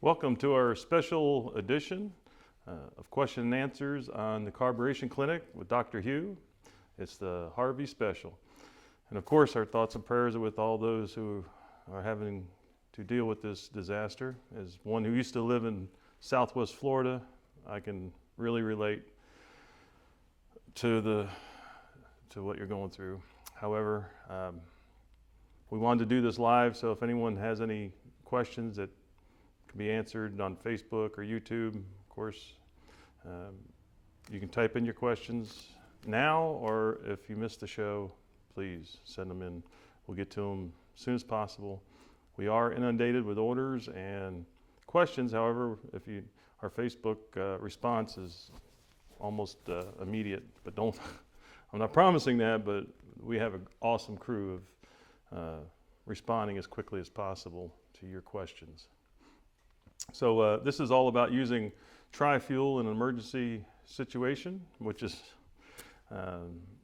Welcome to our special edition of question and answers on the Carburation Clinic with Dr. Hugh. It's the Harvey special. And of course, our thoughts and prayers are with all those who are having to deal with this disaster. As one who used to live in Southwest Florida, I can really relate to what you're going through. However, we wanted to do this live, so if anyone has any questions that can be answered on Facebook or YouTube, of course, you can type in your questions now, or if you missed the show, please send them in. We'll get to them as soon as possible. We are inundated with orders and questions. However, our Facebook response is almost immediate, but I'm not promising that, but we have an awesome crew of responding as quickly as possible to your questions. So this is all about using tri-fuel in an emergency situation, which is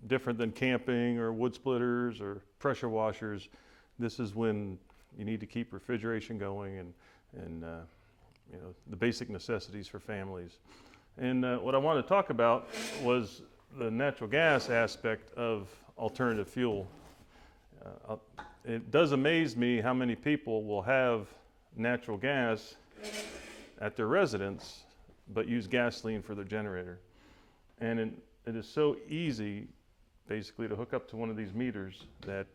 different than camping or wood splitters or pressure washers. This is when you need to keep refrigeration going and the basic necessities for families. And what I want to talk about was the natural gas aspect of alternative fuel. It does amaze me how many people will have natural gas at their residence but use gasoline for their generator. And it is so easy basically to hook up to one of these meters that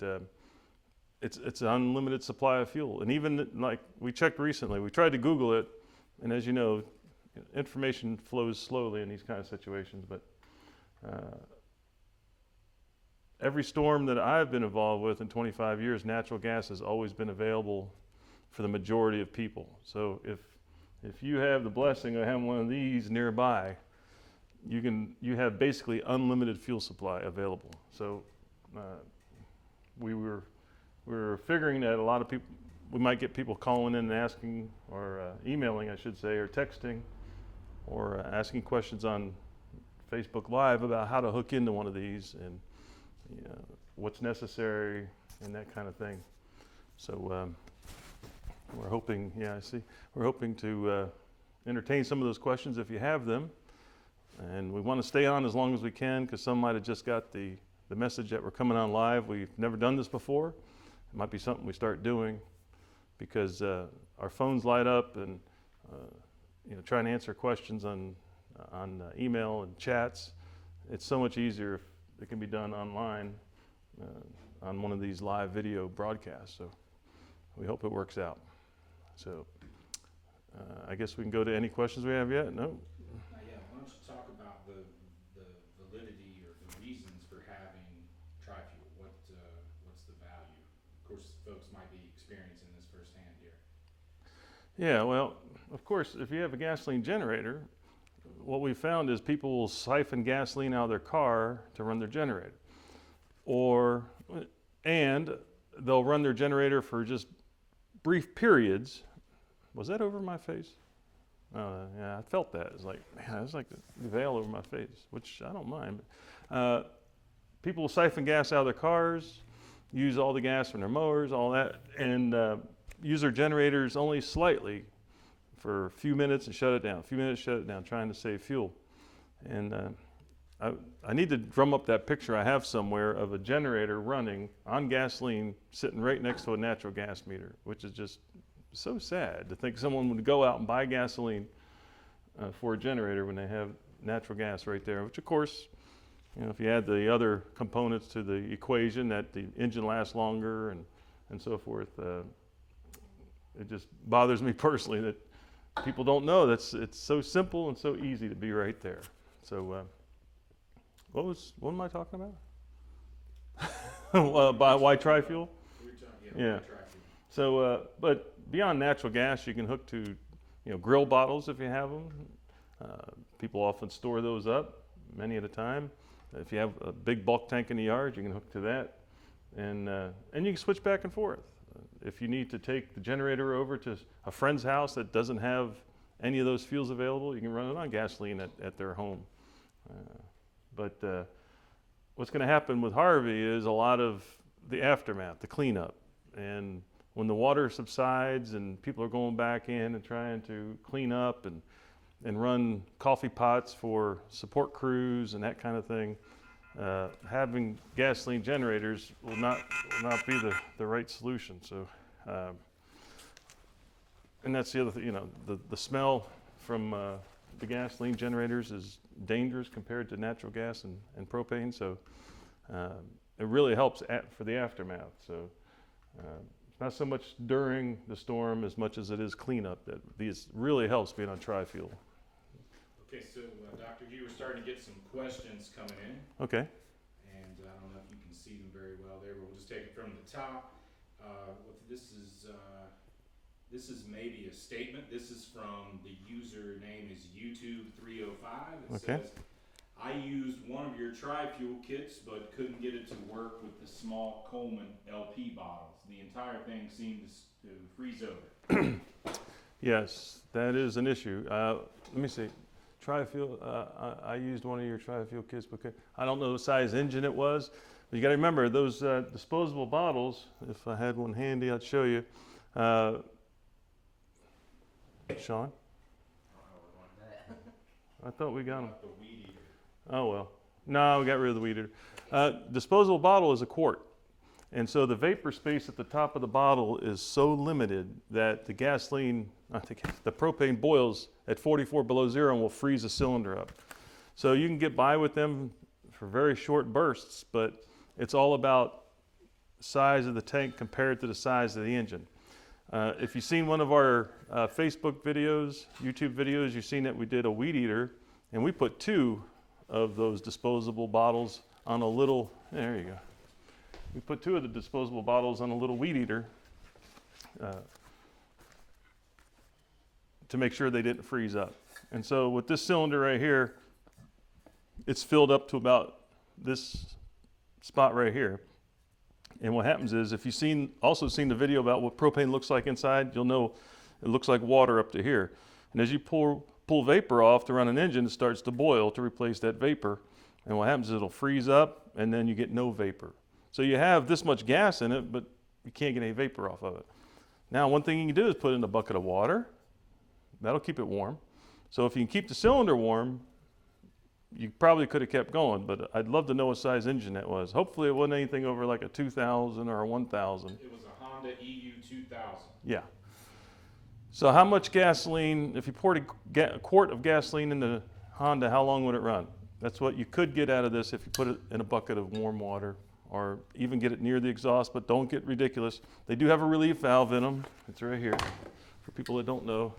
it's an unlimited supply of fuel. And even like we checked recently, we tried to Google it, and as you know, information flows slowly in these kind of situations, but every storm that I've been involved with in 25 years, natural gas has always been available for the majority of people. So if you have the blessing of having one of these nearby, you have basically unlimited fuel supply available. So we were figuring that a lot of people, we might get people calling in and asking, or emailing, I should say, or texting, or asking questions on Facebook Live about how to hook into one of these and what's necessary and that kind of thing. So we're hoping, we're hoping to entertain some of those questions if you have them. And we want to stay on as long as we can, because some might have just got the message that we're coming on live. We've never done this before. It might be something we start doing, because our phones light up, and trying to answer questions on email and chats, it's so much easier if it can be done online on one of these live video broadcasts. So we hope it works out. So I guess we can go to any questions we have yet. No? Not yet. Why don't you talk about the validity or the reasons for having tri-fuel? What's the value? Of course, folks might be experiencing this firsthand here. Yeah, well, of course, if you have a gasoline generator, what we found is people will siphon gasoline out of their car to run their generator. And they'll run their generator for just brief periods. Was that over my face? Yeah, I felt that. It's like, man, it was like the veil over my face, which I don't mind. People will siphon gas out of their cars, use all the gas from their mowers, all that, and use their generators only slightly for a few minutes and shut it down. A few minutes, shut it down, trying to save fuel. And I need to drum up that picture I have somewhere of a generator running on gasoline, sitting right next to a natural gas meter, which is just so sad to think someone would go out and buy gasoline for a generator when they have natural gas right there, which of course, if you add the other components to the equation, that the engine lasts longer and so forth, it just bothers me personally that people don't know it's so simple and so easy to be right there. So what am I talking about? Why tri-fuel? Yeah. So, but beyond natural gas, you can hook to, grill bottles if you have them. People often store those up many at a time. If you have a big bulk tank in the yard, you can hook to that, and you can switch back and forth. If you need to take the generator over to a friend's house that doesn't have any of those fuels available, you can run it on gasoline at their home. But what's going to happen with Harvey is a lot of the aftermath, the cleanup, and when the water subsides and people are going back in and trying to clean up and run coffee pots for support crews and that kind of thing, having gasoline generators will not be the right solution. So, and that's the other thing, the smell from the gasoline generators is dangerous compared to natural gas and propane. So it really helps for the aftermath. So it's not so much during the storm as much as it is cleanup. This really helps being on tri-fuel. Okay, so Dr. G, we're starting to get some questions coming in. Okay. And I don't know if you can see them very well there, but we'll just take it from the top. This is maybe a statement. This is from the username is YouTube305. It says, I used one of your tri-fuel kits, but couldn't get it to work with the small Coleman LP bottles. The entire thing seemed to freeze over. Yes, that is an issue. Let me see. Tri-fuel, I used one of your tri-fuel kits, but I don't know what size engine it was. But you got to remember those disposable bottles. If I had one handy, I'd show you. Sean? I thought we got them. The weed eater. Oh, well. No, we got rid of the weed eater. Disposable bottle is a quart. And so the vapor space at the top of the bottle is so limited that the the propane boils at 44 below zero and will freeze the cylinder up. So you can get by with them for very short bursts, but it's all about size of the tank compared to the size of the engine. If you've seen one of our Facebook videos, YouTube videos, you've seen that we did a weed eater, and we put 2 of those disposable bottles on a little, there you go. We put 2 of the disposable bottles on a little weed eater to make sure they didn't freeze up. And so with this cylinder right here, it's filled up to about this spot right here. And what happens is, if you've also seen the video about what propane looks like inside, you'll know it looks like water up to here. And as you pull vapor off to run an engine, it starts to boil to replace that vapor. And what happens is it'll freeze up, and then you get no vapor. So you have this much gas in it, but you can't get any vapor off of it. Now, one thing you can do is put it in a bucket of water. That'll keep it warm. So if you can keep the cylinder warm, you probably could have kept going, but I'd love to know what size engine that was. Hopefully it wasn't anything over like a 2000 or a 1000. It was a Honda EU 2000. Yeah. So how much gasoline, if you poured a quart of gasoline in the Honda, how long would it run? That's what you could get out of this if you put it in a bucket of warm water, or even get it near the exhaust, but don't get ridiculous. They do have a relief valve in them. It's right here. For people that don't know,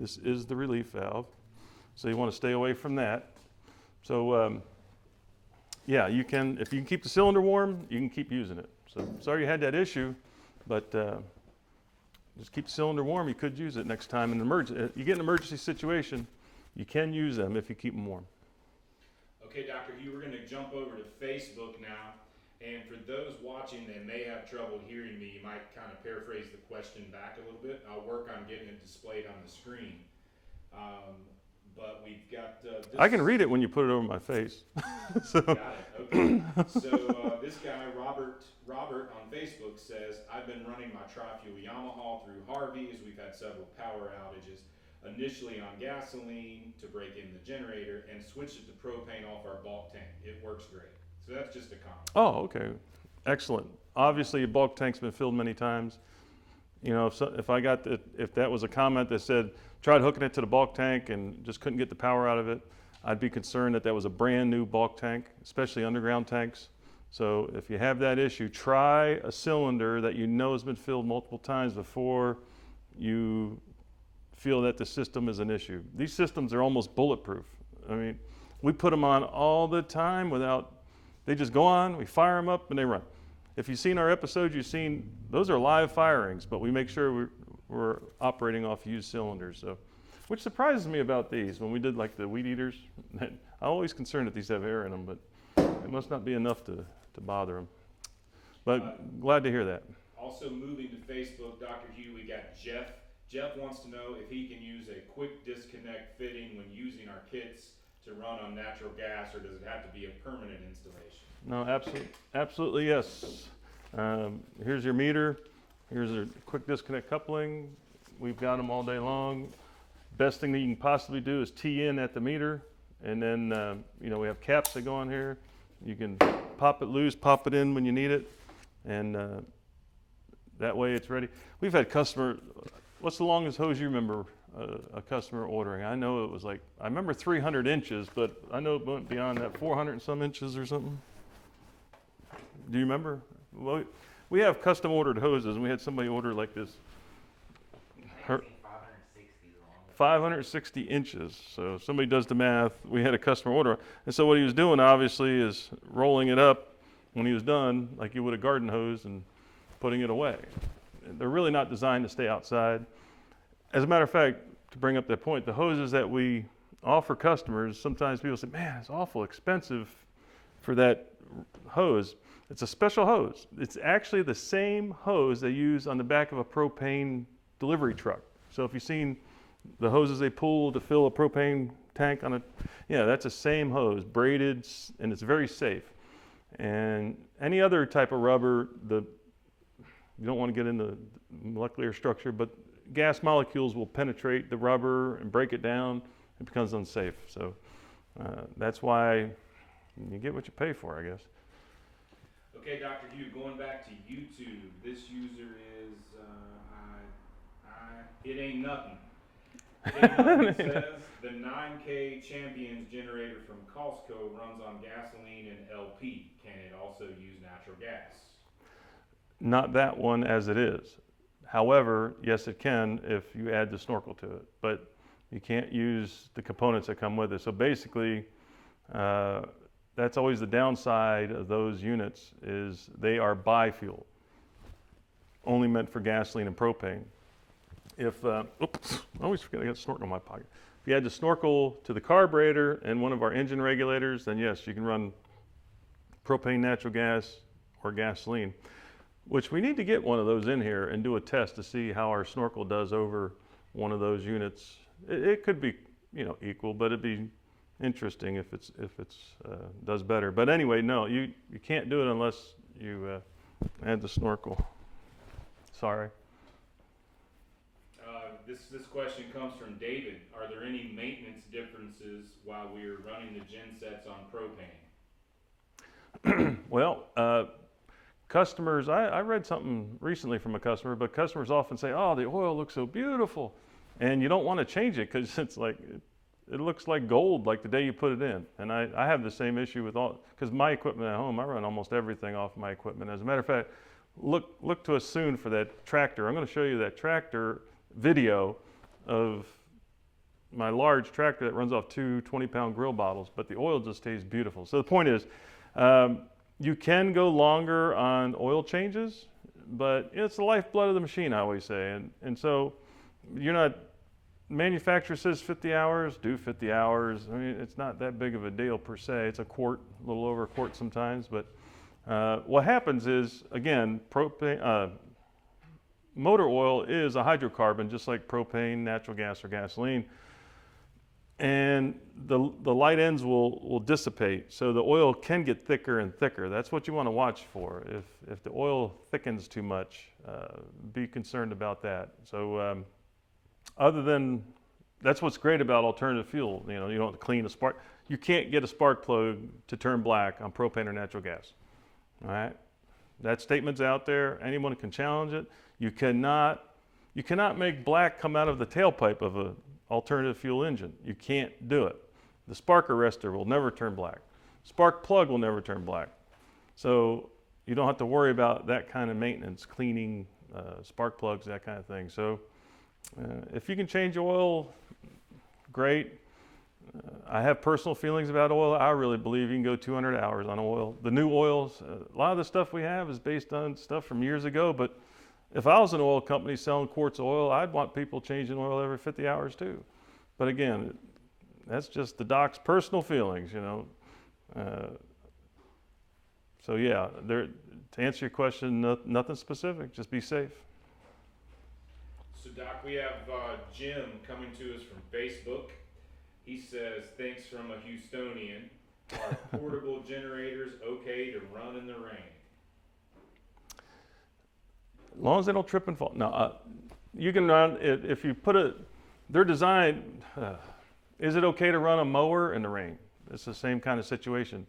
this is the relief valve. So you want to stay away from that. So yeah, if you can keep the cylinder warm, you can keep using it. So sorry you had that issue, but just keep the cylinder warm. You could use it next time in an emergency. You get an emergency situation, you can use them if you keep them warm. Okay, Dr. Hugh, we're going to jump over to Facebook now. And for those watching that may have trouble hearing me, you might kind of paraphrase the question back a little bit. I'll work on getting it displayed on the screen. But we've got this. I can read it when you put it over my face. So. Got it. Okay. So this guy, Robert on Facebook says, I've been running my tri-fuel Yamaha through Harvey as we've had several power outages. Initially on gasoline to break in the generator and switched it to propane off our bulk tank. It works great. So that's just a comment. Oh, okay. Excellent. Obviously, your bulk tank's been filled many times. You know, if that was a comment that said, tried hooking it to the bulk tank and just couldn't get the power out of it, I'd be concerned that was a brand new bulk tank, especially underground tanks. So if you have that issue, try a cylinder that you know has been filled multiple times before you feel that the system is an issue. These systems are almost bulletproof. I mean, we put them on all the time they just go on, we fire them up and they run. If you've seen our episodes, you've seen those are live firings, but we make sure we're operating off used cylinders. So, which surprises me about these. When we did like the weed eaters, I'm always concerned that these have air in them, but it must not be enough to bother them. But glad to hear that. Also moving to Facebook, Dr. Hugh, we got Jeff. Jeff wants to know if he can use a quick disconnect fitting when using our kits to run on natural gas, or does it have to be a permanent installation? No, absolutely yes. Here's your meter. Here's a quick disconnect coupling. We've got them all day long. Best thing that you can possibly do is tee in at the meter, and then we have caps that go on here. You can pop it loose, pop it in when you need it, and that way it's ready. We've had what's the longest hose you remember a customer ordering? I know it was I remember 300 inches, but I know it went beyond that, 400 and some inches or something. Do you remember? Well, we have custom ordered hoses, and we had somebody order like this. 560 inches. So if somebody does the math, we had a customer order. And so what he was doing, obviously, is rolling it up when he was done, like you would a garden hose, and putting it away. They're really not designed to stay outside. As a matter of fact, to bring up that point, the hoses that we offer customers, sometimes people say, man, it's awful expensive for that hose. It's a special hose. It's actually the same hose they use on the back of a propane delivery truck. So if you've seen the hoses they pull to fill a propane tank that's the same hose, braided, and it's very safe. And any other type of rubber, you don't want to get into molecular structure, but gas molecules will penetrate the rubber and break it down. It becomes unsafe. So that's why you get what you pay for, I guess. Okay, Dr. Hugh, going back to YouTube, this user is, it ain't nothing. It says the 9K Champions generator from Costco runs on gasoline and LP. Can it also use natural gas? Not that one as it is. However, yes, it can if you add the snorkel to it, but you can't use the components that come with it. So basically, that's always the downside of those units is they are bi-fuel, only meant for gasoline and propane. If, I always forget I got a snorkel in my pocket. If you add the snorkel to the carburetor and one of our engine regulators, then yes, you can run propane, natural gas, or gasoline, which we need to get one of those in here and do a test to see how our snorkel does over one of those units. It could be, equal, but it'd be interesting if it's does better. But anyway, no, you can't do it unless you add the snorkel. Sorry. This question comes from David. Are there any maintenance differences while we are running the gen sets on propane? Well, customers, I read something recently from a customer, but customers often say, oh, the oil looks so beautiful. And you don't want to change it because it's like, it looks like gold like the day you put it in. And I have the same issue with because my equipment at home, I run almost everything off my equipment. As a matter of fact, look to us soon for that tractor. I'm going to show you that tractor video of my large tractor that runs off two 20-pound grill bottles, but the oil just stays beautiful. So the point is, you can go longer on oil changes, but it's the lifeblood of the machine, I always say. And so manufacturer says 50 hours, do 50 hours. I mean, it's not that big of a deal per se. It's a quart, a little over a quart sometimes. But what happens is, again, motor oil is a hydrocarbon, just like propane, natural gas, or gasoline. And the light ends will dissipate. So the oil can get thicker and thicker. That's what you want to watch for. If the oil thickens too much, be concerned about that. So other than, that's what's great about alternative fuel. You don't have to clean a spark. You can't get a spark plug to turn black on propane or natural gas. All right? That statement's out there. Anyone can challenge it. You cannot make black come out of the tailpipe of an alternative fuel engine. You can't do it. The spark arrestor will never turn black. Spark plug will never turn black. So you don't have to worry about that kind of maintenance, cleaning spark plugs, that kind of thing. So if you can change oil, great. I have personal feelings about oil. I really believe you can go 200 hours on oil. The new oils, a lot of the stuff we have is based on stuff from years ago, but if I was an oil company selling quarts of oil, I'd want people changing oil every 50 hours too. But again, that's just the doc's personal feelings, So yeah, to answer your question, nothing specific, just be safe. So Doc, we have Jim coming to us from Facebook. He says, thanks from a Houstonian. Are portable generators okay to run in the rain? As long as they don't trip and fall. No, you can run, if you put they're designed, is it okay to run a mower in the rain? It's the same kind of situation.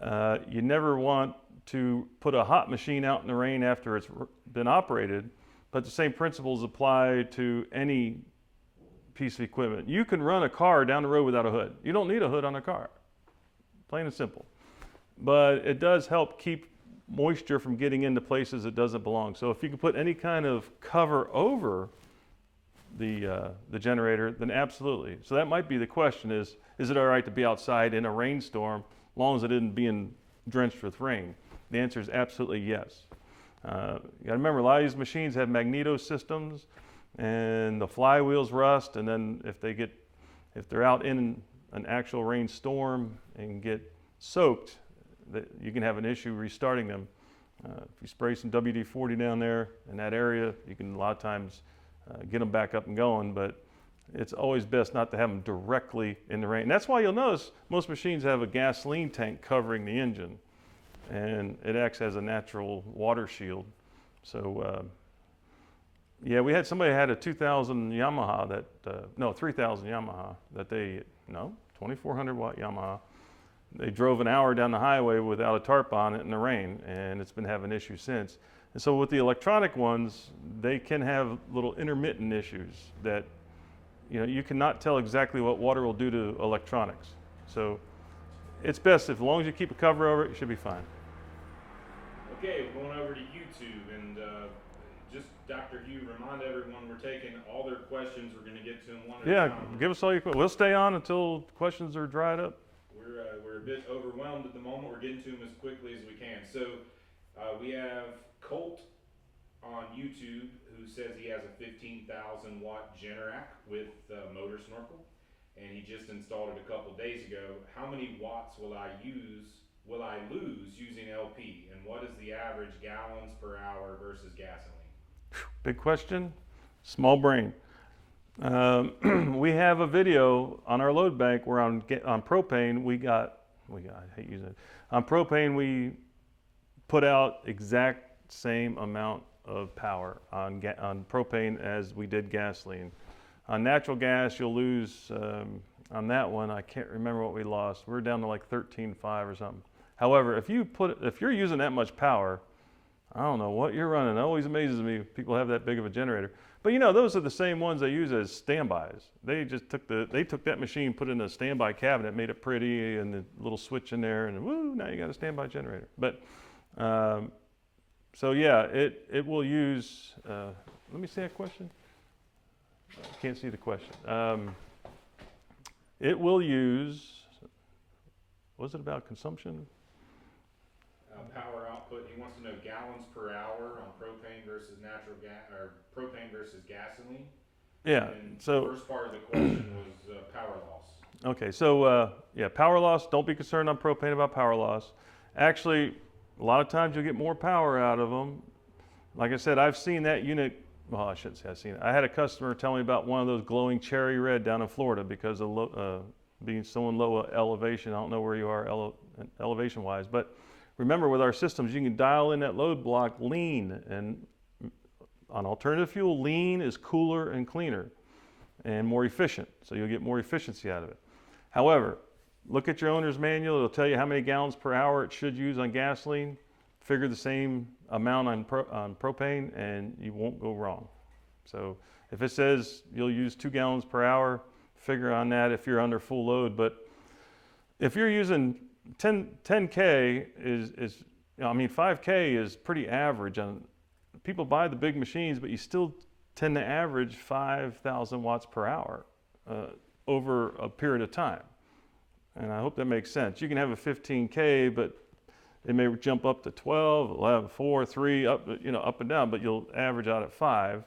You never want to put a hot machine out in the rain after it's been operated, but the same principles apply to any piece of equipment. You can run a car down the road without a hood. You don't need a hood on a car, plain and simple. But it does help keep moisture from getting into places it doesn't belong. So if you can put any kind of cover over the generator, then absolutely. So that might be the question: is it all right to be outside in a rainstorm, as long as it isn't being drenched with rain? The answer is absolutely yes. You got to remember, a lot of these machines have magneto systems, and the flywheels rust, and then if they're out in an actual rainstorm and get soaked, you can have an issue restarting them. If you spray some WD-40 down there in that area, you can a lot of times get them back up and going, but it's always best not to have them directly in the rain. And that's why you'll notice most machines have a gasoline tank covering the engine, and it acts as a natural water shield. So yeah, we had somebody had a 2000 Yamaha 3000 Yamaha 2400 watt Yamaha. They drove an hour down the highway without a tarp on it in the rain, and it's been having issues since. And so with the electronic ones, they can have little intermittent issues that, you cannot tell exactly what water will do to electronics. So it's best, as long as you keep a cover over it, you should be fine. Okay, we're going over to YouTube, and just Dr. Hugh, remind everyone we're taking all their questions. We're going to get to them one at a time. Yeah, give us all your questions. We'll stay on until questions are dried up. We're a bit overwhelmed at the moment. We're getting to them as quickly as we can. So we have Colt on YouTube who says he has a 15,000 watt Generac with motor snorkel, and he just installed it a couple days ago. How many watts will I lose using LP, and what is the average gallons per hour versus gasoline? Big question, small brain. We have a video on our load bank where on propane I hate using it. On propane we put out exact same amount of power on propane as we did gasoline. On natural gas you'll lose, on that one I can't remember what we lost. We're down to like 13.5 or something. However, if you're using that much power, I don't know what you're running. It always amazes me if people have that big of a generator. But those are the same ones they use as standbys. They just took that machine, put it in a standby cabinet, made it pretty, and the little switch in there, and woo, now you got a standby generator. But so yeah, it will use. Let me see that question. I can't see the question. It will use. Was it about consumption? Power output. He wants to know gallons per hour on propane versus natural gas, or propane versus gasoline. Yeah. And So the first part of the question was power loss. Okay. So yeah, power loss. Don't be concerned on propane about power loss. Actually, a lot of times you'll get more power out of them. Like I said, I've seen that unit. Well, I shouldn't say I've seen it. I had a customer tell me about one of those glowing cherry red down in Florida because of being so in low elevation. I don't know where you are elevation wise, but remember, with our systems, you can dial in that load block lean, and on alternative fuel, lean is cooler and cleaner and more efficient, so you'll get more efficiency out of it. However, look at your owner's manual. It'll tell you how many gallons per hour it should use on gasoline. Figure the same amount on propane, and you won't go wrong. So if it says you'll use 2 gallons per hour, figure on that if you're under full load. But if you're using 10K is 5K is pretty average. People buy the big machines, but you still tend to average 5,000 watts per hour over a period of time. And I hope that makes sense. You can have a 15K, but it may jump up to 12, 11, 4, 3, up and down, but you'll average out at 5.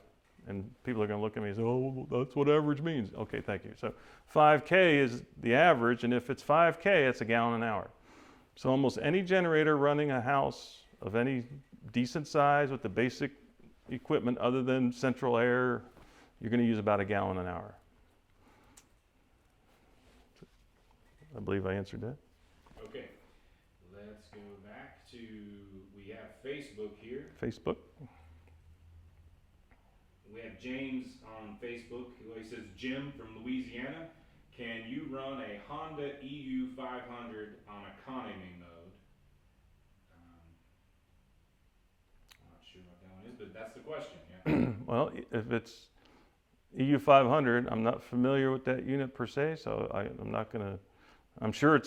And people are going to look at me and say, oh, that's what average means. Okay, thank you. So 5K is the average, and if it's 5K, it's a gallon an hour. So almost any generator running a house of any decent size with the basic equipment other than central air, you're going to use about a gallon an hour. I believe I answered that. Okay, let's go back to, we have Facebook here. Facebook. we have James on Facebook. He says, Jim from Louisiana, can you run a Honda EU 500 on economy mode? I'm not sure what that one is, but that's the question. Yeah. Well, if it's EU 500, I'm not familiar with that unit per se, so I'm not gonna. I'm sure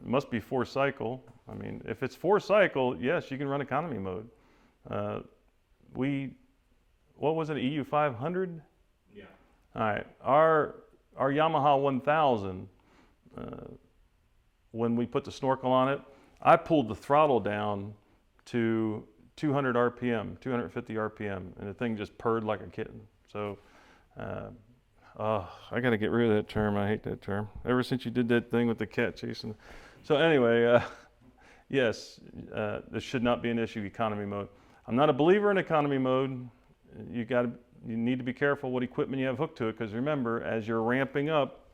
must be 4-cycle. I mean, if it's 4-cycle, yes, you can run economy mode. What was it, EU 500? Yeah. All right, our Yamaha 1000, when we put the snorkel on it, I pulled the throttle down to 200 RPM, 250 RPM, and the thing just purred like a kitten. So, I got to get rid of that term. I hate that term. Ever since you did that thing with the cat chasing. So anyway, yes, this should not be an issue, economy mode. I'm not a believer in economy mode. You need to be careful what equipment you have hooked to it, because remember, as you're ramping up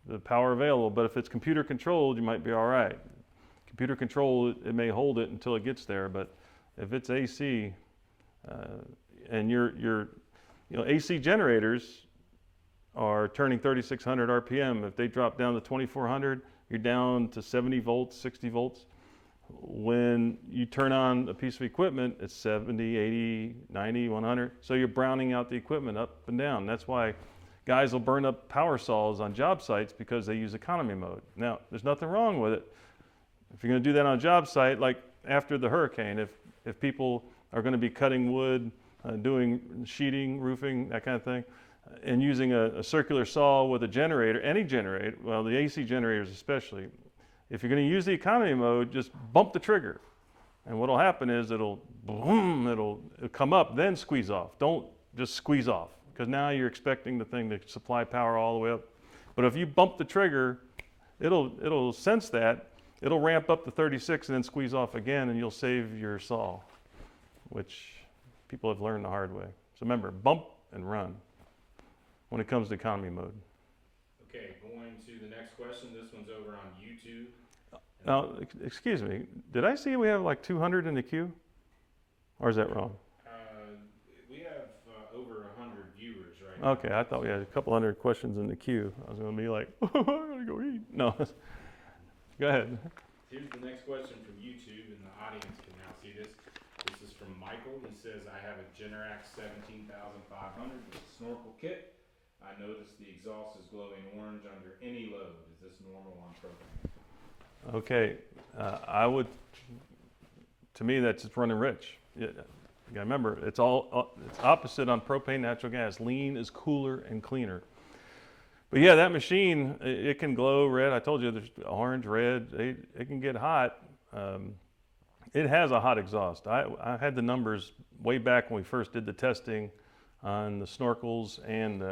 the power available, but if it's computer controlled, you might be all right. Computer controlled, it may hold it until it gets there, but if it's AC, and AC generators are turning 3,600 RPM. If they drop down to 2,400, you're down to 70 volts, 60 volts. When you turn on a piece of equipment, it's 70, 80, 90, 100. So you're browning out the equipment up and down. That's why guys will burn up power saws on job sites, because they use economy mode. Now, there's nothing wrong with it. If you're going to do that on a job site, like after the hurricane, if people are going to be cutting wood, doing sheeting, roofing, that kind of thing, and using a circular saw with a generator, any generator, well, the AC generators especially, if you're going to use the economy mode, just bump the trigger. And what'll happen is it'll come up, then squeeze off. Don't just squeeze off, because now you're expecting the thing to supply power all the way up. But if you bump the trigger, it'll sense that. It'll ramp up to 36 and then squeeze off again, and you'll save your saw, which people have learned the hard way. So remember, bump and run when it comes to economy mode. Okay, going to the next question. This one's over on YouTube. Now, excuse me, did I see we have like 200 in the queue? Or is that wrong? We have over 100 viewers right now. Okay, I thought we had a couple hundred questions in the queue. I was going to be like, I gotta go eat. No, go ahead. Here's the next question from YouTube, and the audience can now see this. This is from Michael. He says, I have a Generac 17,500 with a snorkel kit. I noticed the exhaust is glowing orange under any load. Is this normal on propane? Okay, to me, that's just running rich. You gotta remember, it's opposite on propane, natural gas. Lean is cooler and cleaner. But yeah, that machine, it can glow red. I told you there's orange, red, it can get hot. It has a hot exhaust. I had the numbers way back when we first did the testing on the snorkels, and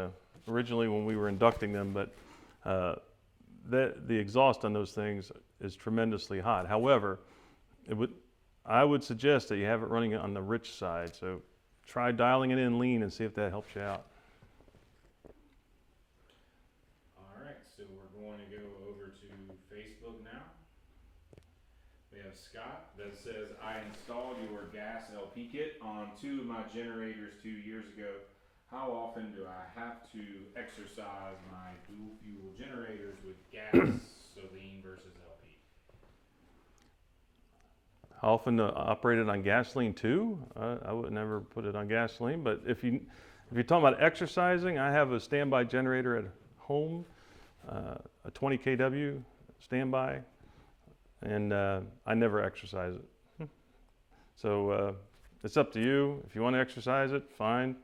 originally when we were inducting them, but the exhaust on those things is tremendously hot. However, I would suggest that you have it running on the rich side. So try dialing it in lean and see if that helps you out. All right, so we're going to go over to Facebook now. We have Scott that says, I installed your gas LP kit on 2 of my generators 2 years ago. How often do I have to exercise my dual fuel generators with gasoline versus LP? How often to operate it on gasoline too? I would never put it on gasoline, but if you're talking about exercising, I have a standby generator at home, a 20 kW standby, and I never exercise it. So it's up to you. If you want to exercise it, fine.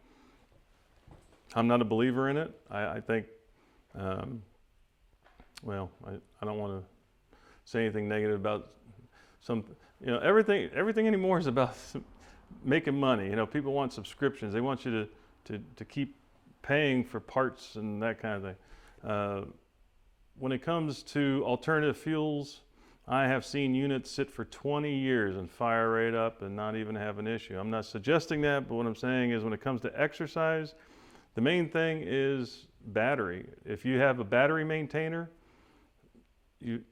I'm not a believer in it. I think, well, I don't want to say anything negative about some, everything anymore is about making money. People want subscriptions. They want you to keep paying for parts and that kind of thing. When it comes to alternative fuels, I have seen units sit for 20 years and fire right up and not even have an issue. I'm not suggesting that, but what I'm saying is when it comes to exercise, the main thing is battery. If you have a battery maintainer, you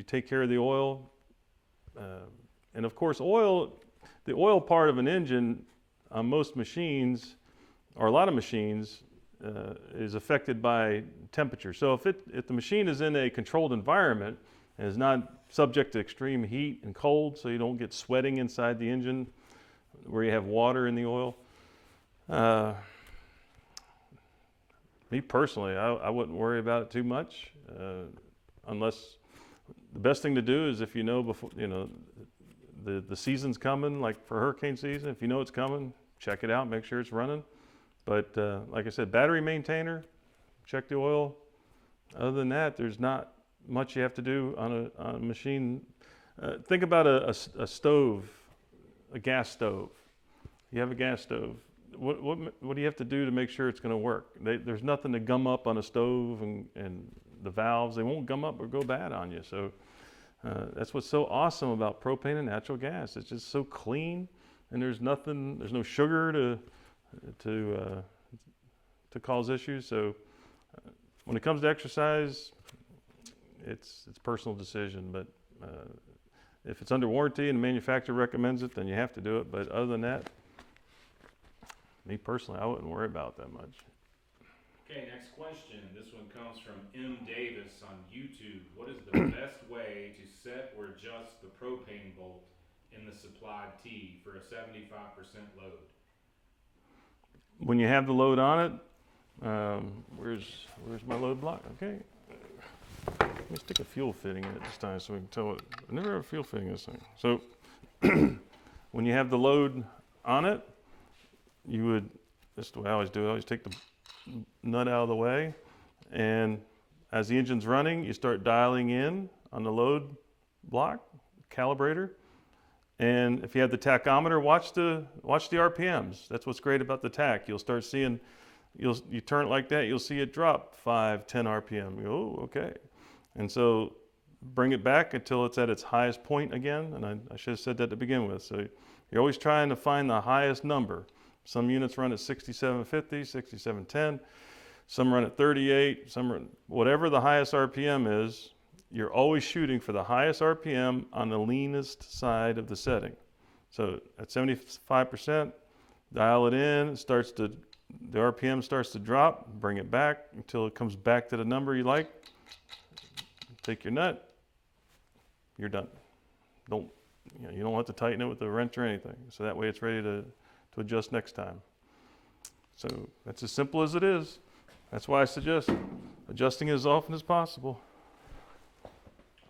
take care of the oil, and of course the oil part of an engine on most machines, or a lot of machines, is affected by temperature. So if the machine is in a controlled environment and is not subject to extreme heat and cold, so you don't get sweating inside the engine where you have water in the oil. Me personally, I wouldn't worry about it too much, unless the best thing to do is if you know before, the season's coming, like for hurricane season, if you know it's coming, check it out, make sure it's running. But like I said, battery maintainer, check the oil. Other than that, there's not much you have to do on a machine. Think about a stove, a gas stove. You have a gas stove. What do you have to do to make sure it's going to work? There's nothing to gum up on a stove, and the valves, they won't gum up or go bad on you. So that's what's so awesome about propane and natural gas. It's just so clean, and there's no sugar to cause issues. So when it comes to exercise, it's personal decision. But if it's under warranty and the manufacturer recommends it, then you have to do it. But other than that, me personally, I wouldn't worry about that much. Okay, next question. This one comes from M. Davis on YouTube. What is the best way to set or adjust the propane bolt in the supplied T for a 75% load? When you have the load on it, where's my load block? Okay. Let me stick a fuel fitting in it this time so we can tell it. I never have a fuel fitting in this thing. So when you have the load on it, this is the way I always do it. I always take the nut out of the way, and as the engine's running, you start dialing in on the load block, calibrator. And if you have the tachometer, watch the RPMs. That's what's great about the tach. You'll start seeing, you turn it like that, you'll see it drop 5, 10 RPM. You go, oh, okay. And so bring it back until it's at its highest point again. And I should have said that to begin with. So you're always trying to find the highest number. Some units run at 6750, 6710. Some run at 38. Some run, whatever the highest RPM is, you're always shooting for the highest RPM on the leanest side of the setting. So at 75%, dial it in, the RPM starts to drop, bring it back until it comes back to the number you like. Take your nut, you're done. You don't have to tighten it with a wrench or anything. So that way it's ready to adjust next time. So that's as simple as it is. That's why I suggest adjusting it as often as possible.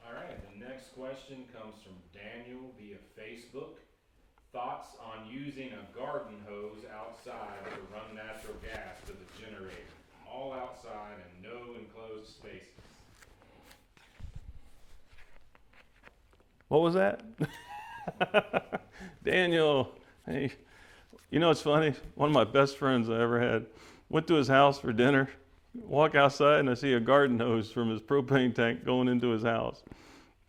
All right, the next question comes from Daniel via Facebook. Thoughts on using a garden hose outside to run natural gas to the generator, all outside and no enclosed spaces? What was that? Daniel, hey, it's funny. One of my best friends I ever had went to his house for dinner, walk outside, and I see a garden hose from his propane tank going into his house.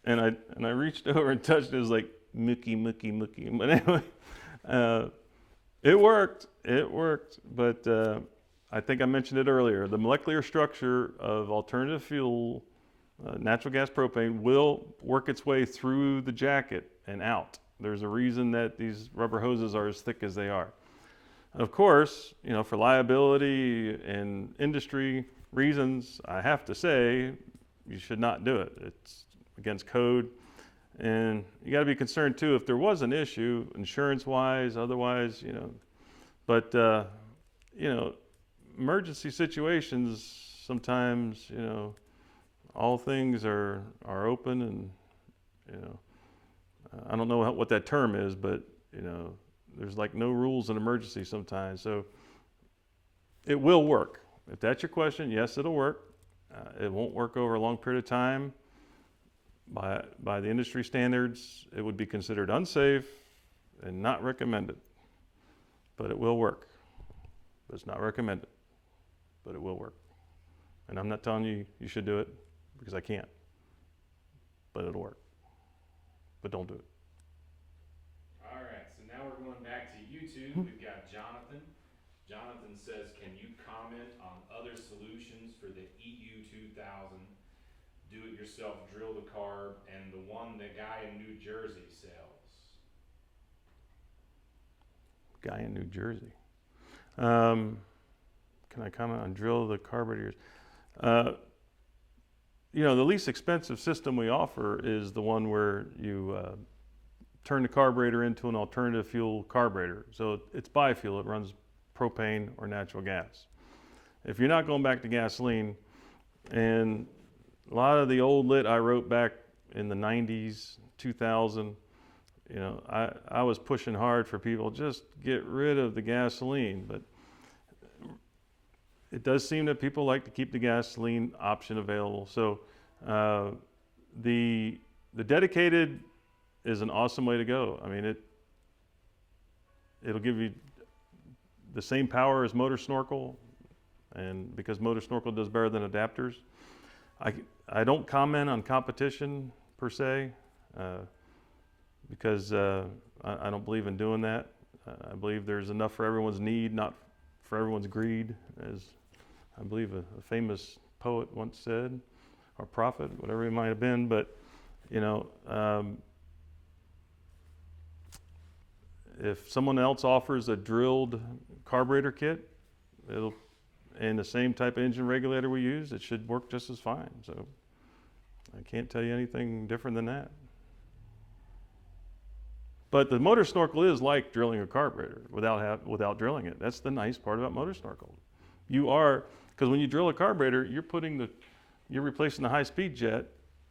And I reached over and touched it. It was like mucky. But anyway, it worked. But I think I mentioned it earlier. The molecular structure of alternative fuel, natural gas propane, will work its way through the jacket and out. There's a reason that these rubber hoses are as thick as they are. Of course, for liability and industry reasons, I have to say you should not do it. It's against code. And you got to be concerned too if there was an issue, insurance-wise, otherwise, But emergency situations sometimes, all things are open, and I don't know what that term is, but there's like no rules in emergency sometimes. So it will work. If that's your question, yes, it'll work. It won't work over a long period of time. By the industry standards, it would be considered unsafe and not recommended. But it will work. But it's not recommended. But it will work. And I'm not telling you you should do it, because I can't. But it'll work. But don't do it. All right, so now we're going back to YouTube. We've got Jonathan. Jonathan says, can you comment on other solutions for the EU 2000 do-it-yourself drill to carb and the one the guy in New Jersey sells? Guy in New Jersey. Can I comment on drill the carburetors? You know, the least expensive system we offer is the one where you turn the carburetor into an alternative fuel carburetor. So it's biofuel, it runs propane or natural gas. If you're not going back to gasoline, and a lot of the old lit I wrote back in the 90s, 2000, you know, I was pushing hard for people, just get rid of the gasoline, but it does seem that people like to keep the gasoline option available. So the dedicated is an awesome way to go. I mean, it'll give you the same power as motor snorkel, and because motor snorkel does better than adapters. I don't comment on competition per se, because I don't believe in doing that. I believe there's enough for everyone's need, not for everyone's greed, as I believe a famous poet once said, or prophet, whatever he might have been. But you know, if someone else offers a drilled carburetor kit, and the same type of engine regulator we use, it should work just as fine. So I can't tell you anything different than that. But the motor snorkel is like drilling a carburetor without drilling it. That's the nice part about motor snorkel. Because when you drill a carburetor, you're replacing the high-speed jet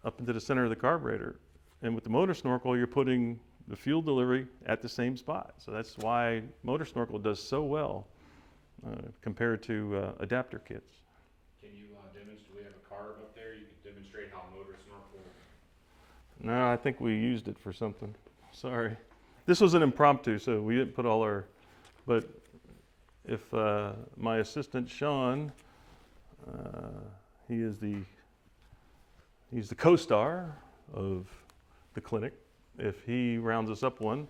up into the center of the carburetor. And with the motor snorkel, you're putting the fuel delivery at the same spot. So that's why motor snorkel does so well compared to adapter kits. Can you demonstrate? Do we have a carb up there? You can demonstrate how motor snorkel. No, I think we used it for something. Sorry. This was an impromptu, so we didn't put all our, but if my assistant Sean, he's the co-star of the clinic. If he rounds us up one,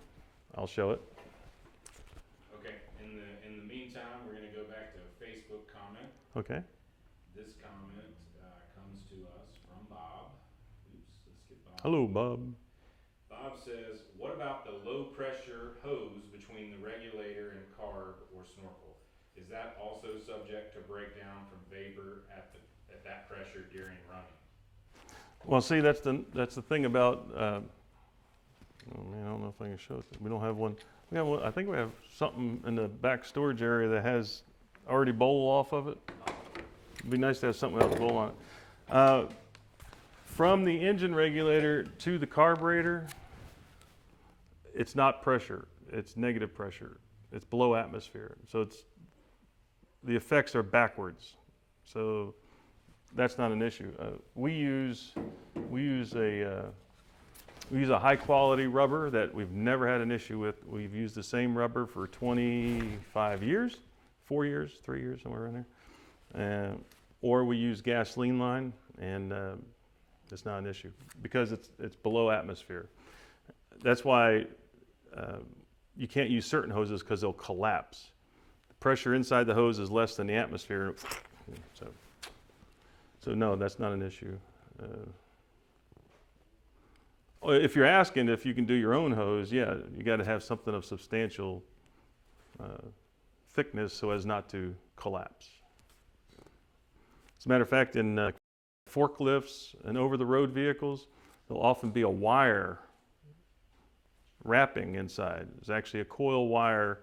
I'll show it. Okay. In the meantime, we're going to go back to a Facebook comment. Okay. This comment comes to us from Bob. Oops, let's get Bob. Hello, Bob. Bob says, what about the low pressure hose between the regulator and carb or snorkel? Is that also subject to breakdown from vapor at that pressure during running? Well, see, that's the thing about, oh man, I don't know if I can show it. We don't have one. We have one. I think we have something in the back storage area that has already bowl off of it. It'd be nice to have something else bowl on it. From the engine regulator to the carburetor, it's not pressure, it's negative pressure. It's below atmosphere. So the effects are backwards. So that's not an issue. We use a high quality rubber that we've never had an issue with. We've used the same rubber for 25 years, 4 years, 3 years, somewhere in there. Or we use gasoline line, and it's not an issue because it's below atmosphere. That's why you can't use certain hoses because they'll collapse. The pressure inside the hose is less than the atmosphere. So no, that's not an issue. If you're asking if you can do your own hose, yeah, you got to have something of substantial thickness so as not to collapse. As a matter of fact, in forklifts and over-the-road vehicles, there'll often be a wire wrapping inside. There's actually a coil wire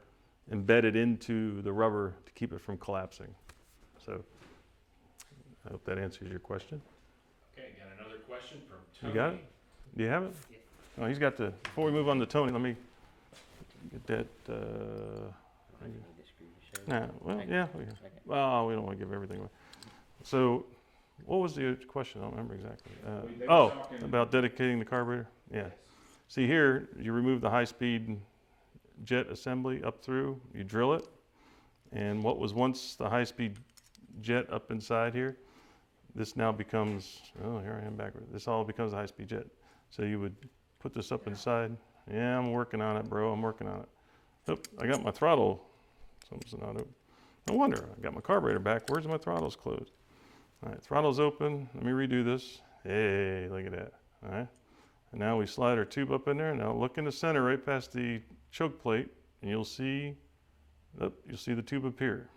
embedded into the rubber to keep it from collapsing. So I hope that answers your question. Okay, got another question from Tony. You got it? Do you have it? Yeah. Oh, he's got the, before we move on to Tony, let me get that. Nah, well, yeah. Well, we don't want to give everything away. So what was the question? I don't remember exactly. About dedicating the carburetor? Yeah. Yes. See here, you remove the high-speed jet assembly up through, you drill it, and what was once the high-speed jet up inside here, this now becomes, oh, here I am backward. This all becomes a high-speed jet. So you would put this up inside. Yeah, I'm working on it, bro. I'm working on it. Oh, I got my throttle. Something's not open. No wonder. I got my carburetor back. Where's my throttle's closed? All right, throttle's open. Let me redo this. Hey, look at that. All right. And now we slide our tube up in there. Now look in the center right past the choke plate, and you'll see oh, you'll see the tube appear.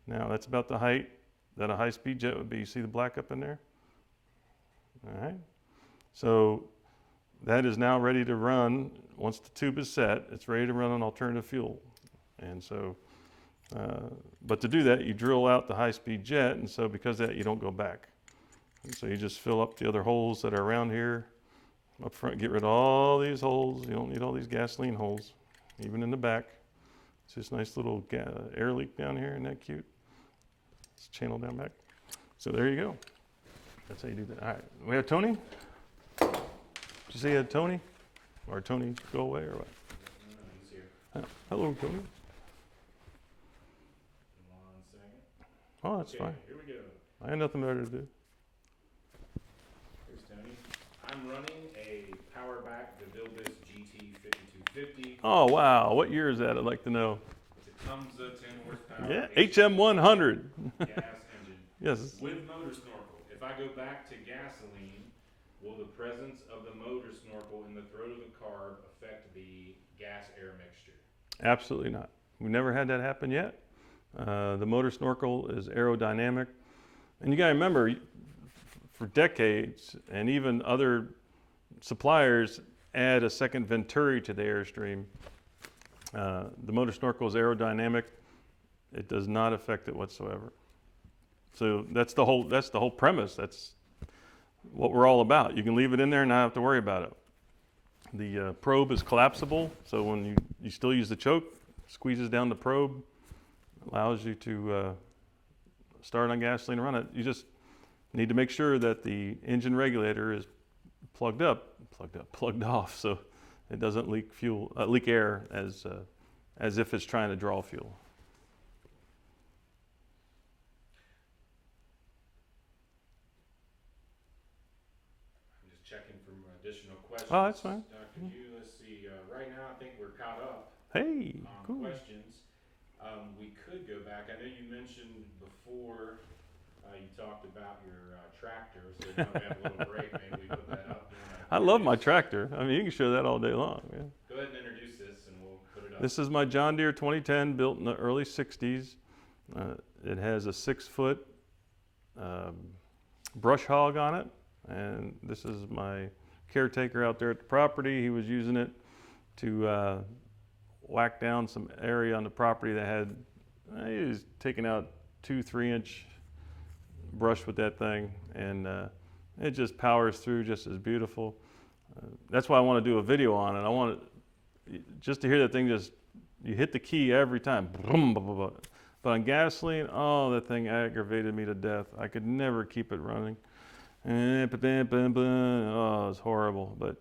Now that's about the height that a high-speed jet would be. You see the black up in there? All right. So that is now ready to run. Once the tube is set, it's ready to run on alternative fuel. And so, but to do that, you drill out the high-speed jet, and so because of that, you don't go back. And so you just fill up the other holes that are around here. Up front, get rid of all these holes. You don't need all these gasoline holes, even in the back. It's just a nice little air leak down here. Isn't that cute? It's channel down back. So there you go. That's how you do that. All right, we have Tony. Did you say you had Tony? Or Tony go away or what? No, he's here. Hello, Tony. One second. Oh, that's Okay, fine. here we go. I had nothing better to do. Here's Tony. I'm running a Powerback DeVilbiss GT5250. Oh, wow. What year is that? I'd like to know. It's a Tundra 10 horsepower. Yeah, HM100. gas engine. Yes. With motor snorkel. If I go back to gasoline, will the presence of the motor snorkel in the throat of the carb affect the gas-air mixture? Absolutely not. We never had that happen yet. The motor snorkel is aerodynamic. And you got to remember, for decades, and even other suppliers add a second venturi to the airstream. The motor snorkel is aerodynamic. It does not affect it whatsoever. So that's the whole premise. That's what we're all about. You can leave it in there and not have to worry about it. The probe is collapsible, so when you still use the choke, squeezes down the probe, allows you to start on gasoline and run it. You just need to make sure that the engine regulator is plugged off, so it doesn't leak air as if it's trying to draw fuel. Checking for additional questions. Oh, that's fine. Dr. Yu, let's see. Right now, I think we're caught up Hey, on cool. questions. We could go back. I know you mentioned before you talked about your tractor, so now we have a little break. Maybe we put that up. I love my tractor. I mean, you can show that all day long. Yeah. Go ahead and introduce this, and we'll put it up. This is my John Deere 2010, built in the early 60s. It has a 6-foot brush hog on it. And this is my caretaker out there at the property. He was using it to whack down some area on the property that had, he was taking out 2-3 inch brush with that thing, and it just powers through just as beautiful. That's why I want to do a video on it. I want it, just to hear that thing you hit the key every time. But on gasoline, oh, that thing aggravated me to death. I could never keep it running. Oh, it's horrible, but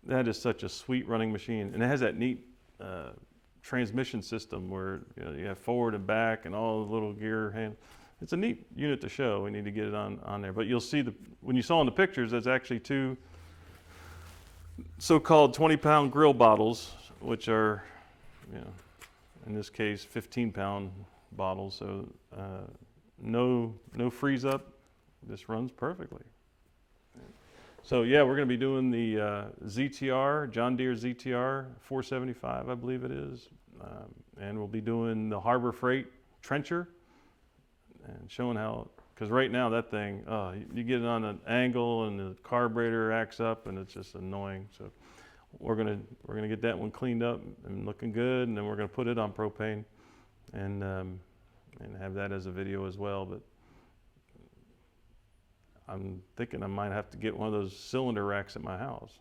that is such a sweet running machine. And it has that neat transmission system where you have forward and back and all the little gear hand. It's a neat unit to show. We need to get it on there. But you'll see, when you saw in the pictures, there's actually 2 so-called 20-pound grill bottles, which are, in this case, 15-pound bottles. So no freeze up. This runs perfectly. So yeah, we're going to be doing the ZTR, John Deere ZTR 475, I believe it is. And we'll be doing the Harbor Freight trencher and showing how, because right now that thing, you get it on an angle and the carburetor acts up and it's just annoying. So we're gonna get that one cleaned up and looking good, and then we're gonna put it on propane and have that as a video as well. But I'm thinking I might have to get one of those cylinder racks at my house.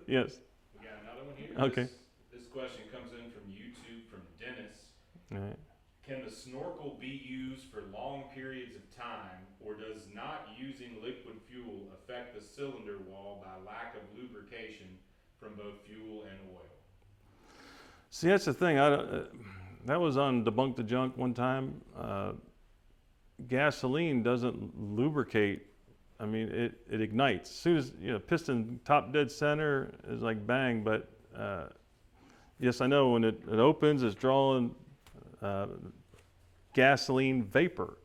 Yes. We got another one here. Okay. This question comes in from YouTube from Dennis. All right. Can the snorkel be used for long periods of time, or does not using liquid fuel affect the cylinder wall by lack of lubrication from both fuel and oil? See, that's the thing. That was on Debunk the Junk one time. Gasoline doesn't lubricate. I mean, it ignites. As soon as, piston top dead center is like bang, but yes, I know when it opens, it's drawing gasoline vapor.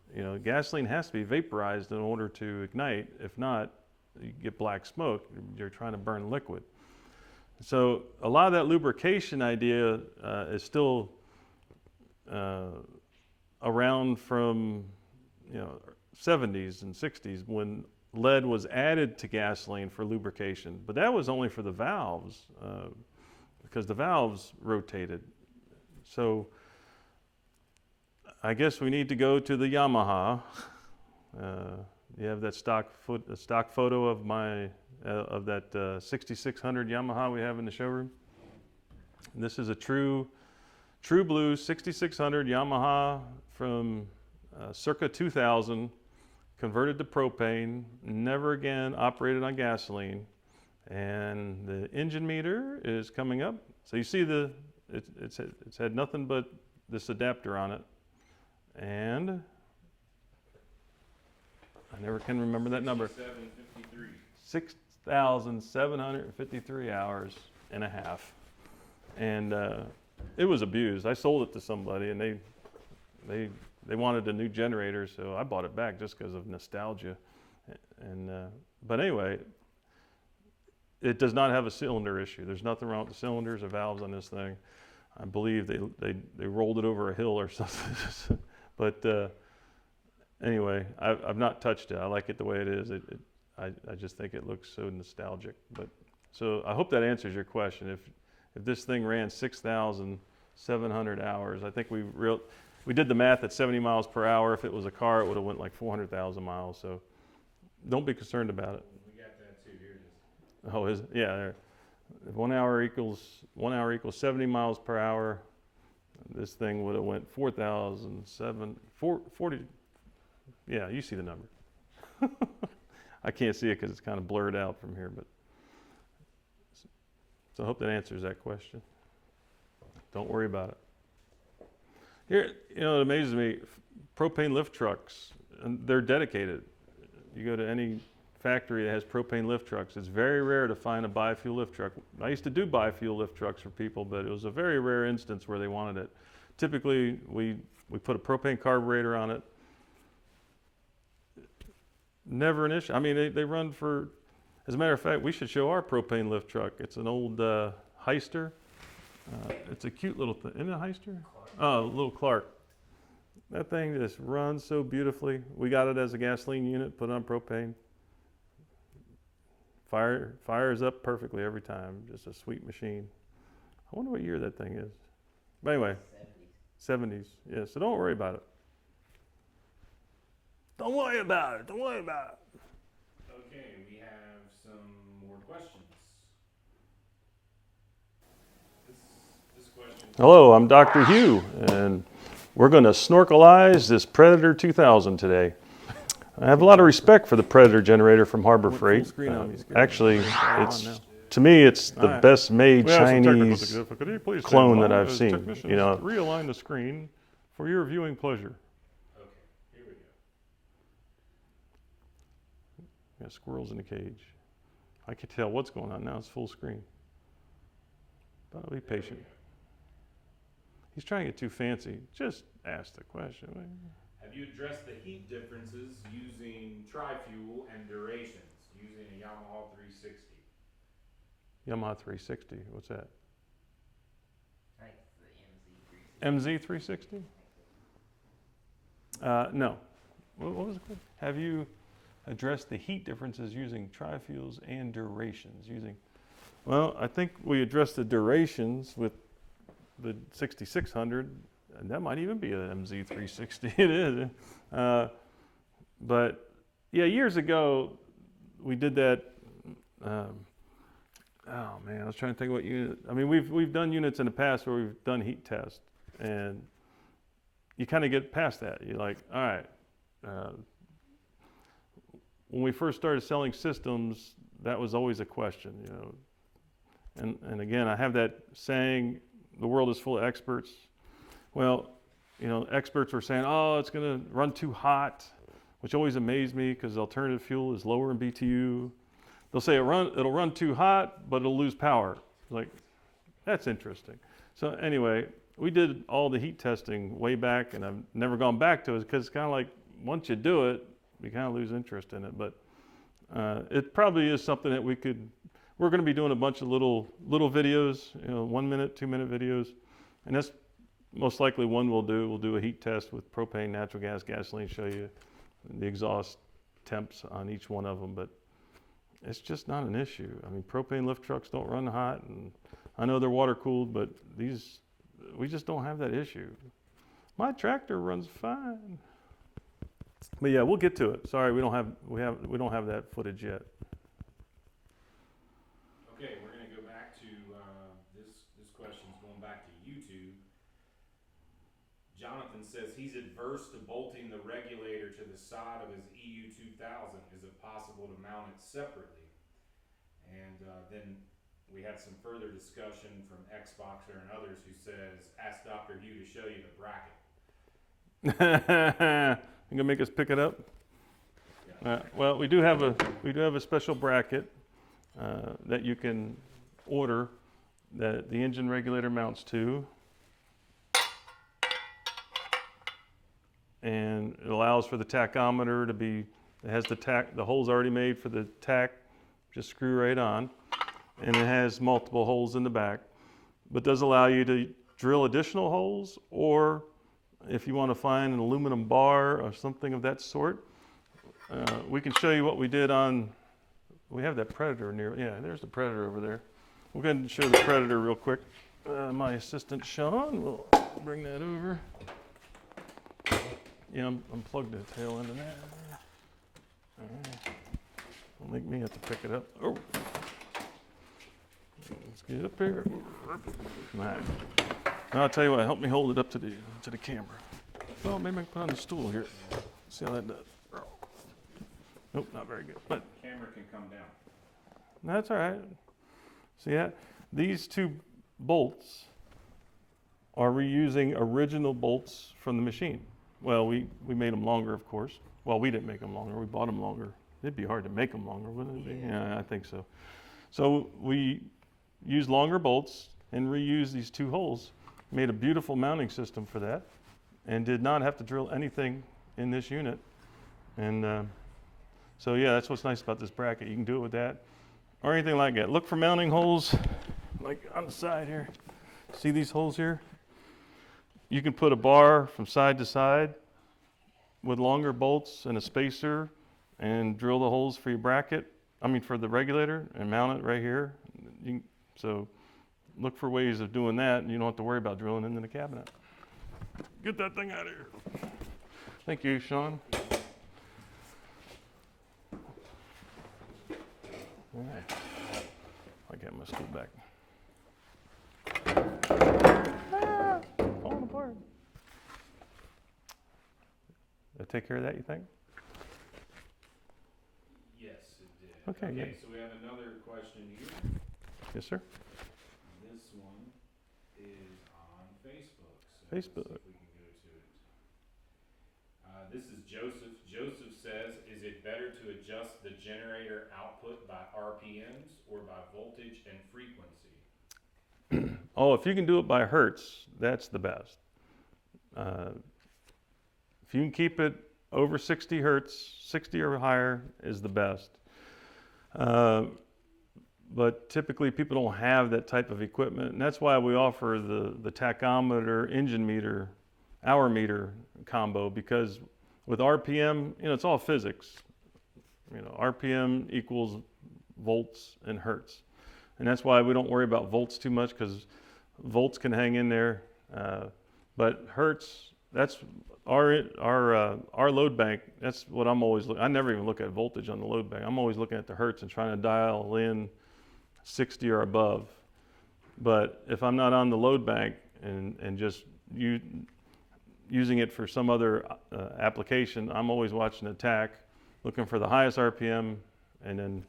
Gasoline has to be vaporized in order to ignite. If not, you get black smoke. You're trying to burn liquid. So a lot of that lubrication idea is still around from 70s and 60s when lead was added to gasoline for lubrication, but that was only for the valves because the valves rotated. So I guess we need to go to the Yamaha. You have that stock photo of my of that 6600 Yamaha we have in the showroom. And this is a true blue 6600 Yamaha from circa 2000, converted to propane, never again operated on gasoline. And the engine meter is coming up. So you see it's had nothing but this adapter on it. And I never can remember that number. 6,753 hours and a half. And it was abused. I sold it to somebody and they wanted a new generator, so I bought it back just because of nostalgia. And but anyway, it does not have a cylinder issue. There's nothing wrong with the cylinders or valves on this thing. I believe they rolled it over a hill or something. But anyway, I've not touched it. I like it the way it is. I just think it looks so nostalgic. But so I hope that answers your question. If this thing ran 6,700 hours, I think we did the math at 70 miles per hour. If it was a car, it would have went like 400,000 miles. So don't be concerned about it. We got that too. Here it is. Oh, is it? Yeah, there. 1 hour equals 70 miles per hour. This thing would have went 4,040. Yeah, you see the number. I can't see it because it's kind of blurred out from here, but so I hope that answers that question. Don't worry about it. Here, it amazes me, propane lift trucks, and they're dedicated. You go to any factory that has propane lift trucks, it's very rare to find a biofuel lift truck. I used to do biofuel lift trucks for people, but it was a very rare instance where they wanted it. Typically, we put a propane carburetor on it. Never an issue. I mean, they run for, as a matter of fact, we should show our propane lift truck. It's an old Heister. It's a cute little thing. Isn't it a Heister? Oh, little Clark. That thing just runs so beautifully. We got it as a gasoline unit, put it on propane. Fires up perfectly every time. Just a sweet machine. I wonder what year that thing is. But anyway, 70s. Yeah, so don't worry about it. Don't worry about it. Don't worry about it. Okay, we have some more questions. This question. Hello, I'm Dr. Hugh, and we're going to snorkelize this Predator 2000 today. I have a lot of respect for the Predator generator from Harbor Freight. Actually, to me, it's the best made Chinese clone that I've seen. Realign the screen for your viewing pleasure. Okay, here we go. Got squirrels in the cage. I can tell what's going on now. It's full screen. But I'll be patient. He's trying to get too fancy. Just ask the question. Have you addressed the heat differences using tri-fuel and durations using a Yamaha 360? Yamaha 360. What's that? I think it's the MZ 360. No. What was the question? Have you addressed the heat differences using tri-fuels and durations? Well, I think we addressed the durations with the 6600, and that might even be an MZ 360. It is. But yeah, years ago we did that. Oh man, I was trying to think what unit. I mean, we've done units in the past where we've done heat tests, and you kind of get past that. You're like, all right. When we first started selling systems, that was always a question, And again, I have that saying, the world is full of experts. Well, experts were saying, oh, it's going to run too hot, which always amazed me because alternative fuel is lower in BTU. They'll say it'll run too hot, but it'll lose power. Like, that's interesting. So anyway, we did all the heat testing way back, and I've never gone back to it because it's kind of like once you do it, you kind of lose interest in it. But it probably is something that we're going to be doing a bunch of little videos, 1 minute, 2 minute videos, and that's most likely one we'll do a heat test with propane, natural gas, gasoline, show you the exhaust temps on each one of them, but it's just not an issue. I mean, propane lift trucks don't run hot, and I know they're water cooled, but these, we just don't have that issue. My tractor runs fine. But yeah, we'll get to it. Sorry, we don't have that footage yet. Okay, we're gonna go back to, this question's going back to YouTube. Jonathan says he's adverse to bolting the regulator to the side of his EU 2000. Is it possible to mount it separately? And then we had some further discussion from Xboxer and others who says, ask Dr. Hugh to show you the bracket. You gonna make us pick it up? Yeah. Well, we do have a special bracket that you can order that the engine regulator mounts to, and it allows for the tachometer to be. It has the holes already made for the tach, just screw right on, and it has multiple holes in the back, but does allow you to drill additional holes, or if you want to find an aluminum bar or something of that sort, we can show you what we did on. We have that Predator near. Yeah, there's the Predator over there. We're going to show the Predator real quick. My assistant Sean will bring that over. Yeah, I'm plugged the tail into that. All right. Don't make me have to pick it up. Oh, let's get up here. All right. Now I'll tell you what. Help me hold it up to the camera. Well, maybe I can put it on the stool here. See how that does. Nope, not very good. But Camera can come down. that's all right. See that? These two bolts are reusing original bolts from the machine. Well, we made them longer, of course. Well, we didn't make them longer. We bought them longer. It'd be hard to make them longer, wouldn't it be? Yeah, I think so. So we used longer bolts and reused these two holes. Made a beautiful mounting system for that, and did not have to drill anything in this unit. And so yeah, that's what's nice about this bracket. You can do it with that or anything like that. Look for mounting holes like on the side here. See these holes here? You can put a bar from side to side with longer bolts and a spacer and drill the holes for your bracket. I mean for the regulator, and mount it right here. So look for ways of doing that, and you don't have to worry about drilling into the cabinet. Get that thing out of here. Thank you, Sean. All right. I got my stool back. Ah, falling apart. Did I take care of that, you think? Yes, it did. Okay, good. So we have another question here. Yes, sir. This one is on Facebook. So Facebook. Let's see if we can go to it. This is Joseph. Joseph says, is it better to adjust the generator output by RPMs or by voltage and frequency? Oh, if you can do it by hertz, that's the best. If you can keep it over 60 hertz, 60 or higher is the best. But typically people don't have that type of equipment, and that's why we offer the tachometer, engine meter, hour meter combo, because with RPM, it's all physics. RPM equals volts and hertz. And that's why we don't worry about volts too much, because volts can hang in there. But hertz, that's our load bank. That's what I'm always looking. I never even look at voltage on the load bank. I'm always looking at the hertz and trying to dial in 60 or above. But if I'm not on the load bank and just using it for some other application, I'm always watching the tach, looking for the highest RPM, and then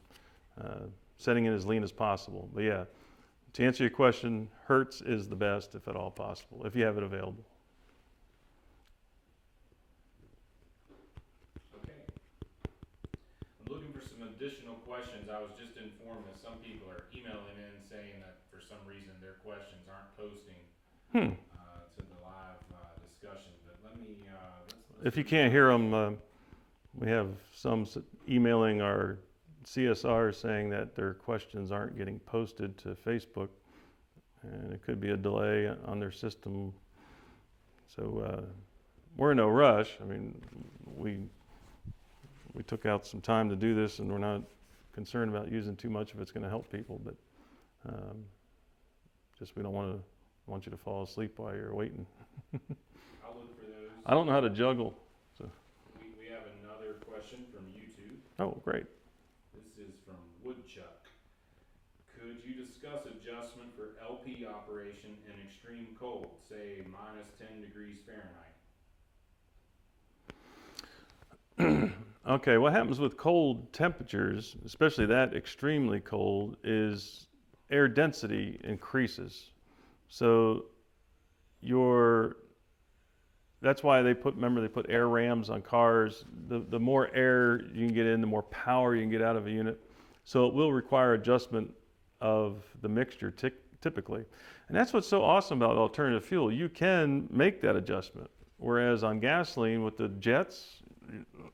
setting it as lean as possible. But yeah, to answer your question, hertz is the best if at all possible, if you have it available. Okay. I'm looking for some additional questions. I was just informed that some people are emailing in saying that for some reason their questions aren't posting to the live discussion. But let me. If you can't hear them, we have some emailing our CSR saying that their questions aren't getting posted to Facebook, and it could be a delay on their system So we're in no rush. I mean, we took out some time to do this, and we're not concerned about using too much if it's going to help people. But just we don't want you to fall asleep while you're waiting. I'll look for those. I don't know how to juggle. So. We have another question from YouTube. Oh, great. This is from Woodchuck. Could you discuss adjustment for LP operation in extreme cold, say minus 10 degrees Fahrenheit? Okay, what happens with cold temperatures, especially that extremely cold, is air density increases. So that's why they put air rams on cars. The more air you can get in, the more power you can get out of a unit. So it will require adjustment of the mixture typically. And that's what's so awesome about alternative fuel. You can make that adjustment. Whereas on gasoline with the jets,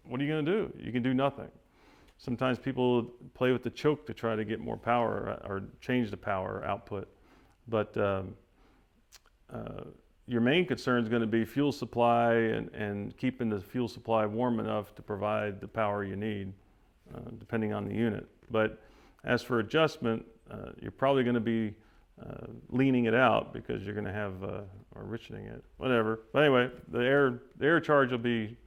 what are you going to do? You can do nothing. Sometimes people play with the choke to try to get more power or change the power output. But your main concern is going to be fuel supply and keeping the fuel supply warm enough to provide the power you need, depending on the unit. But as for adjustment, you're probably going to be leaning it out because you're going to have or richening it, whatever. But anyway, the air charge will be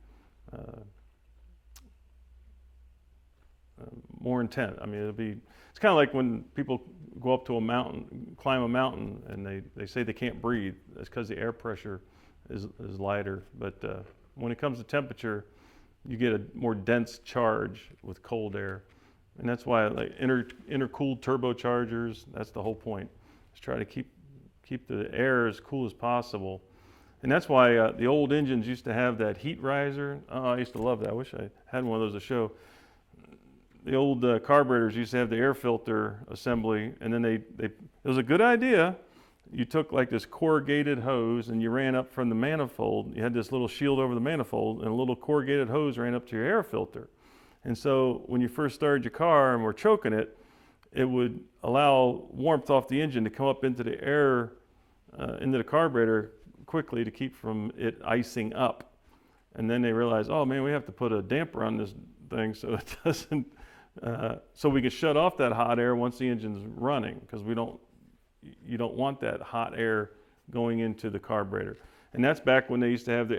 more intense. I mean, it's kind of like when people go up to a mountain, climb a mountain, and they say they can't breathe. That's because the air pressure is lighter. But when it comes to temperature, you get a more dense charge with cold air. And that's why like intercooled turbochargers, that's the whole point. Is try to keep the air as cool as possible. And that's why the old engines used to have that heat riser. Oh, I used to love that. I wish I had one of those to show. The old carburetors used to have the air filter assembly, and then it was a good idea. You took like this corrugated hose and you ran up from the manifold. You had this little shield over the manifold, and a little corrugated hose ran up to your air filter. And so when you first started your car and were choking it, it would allow warmth off the engine to come up into the air, into the carburetor quickly to keep from it icing up. And then they realized, oh man, we have to put a damper on this thing so it doesn't, so we can shut off that hot air once the engine's running, because you don't want that hot air going into the carburetor. And that's back when they used to have the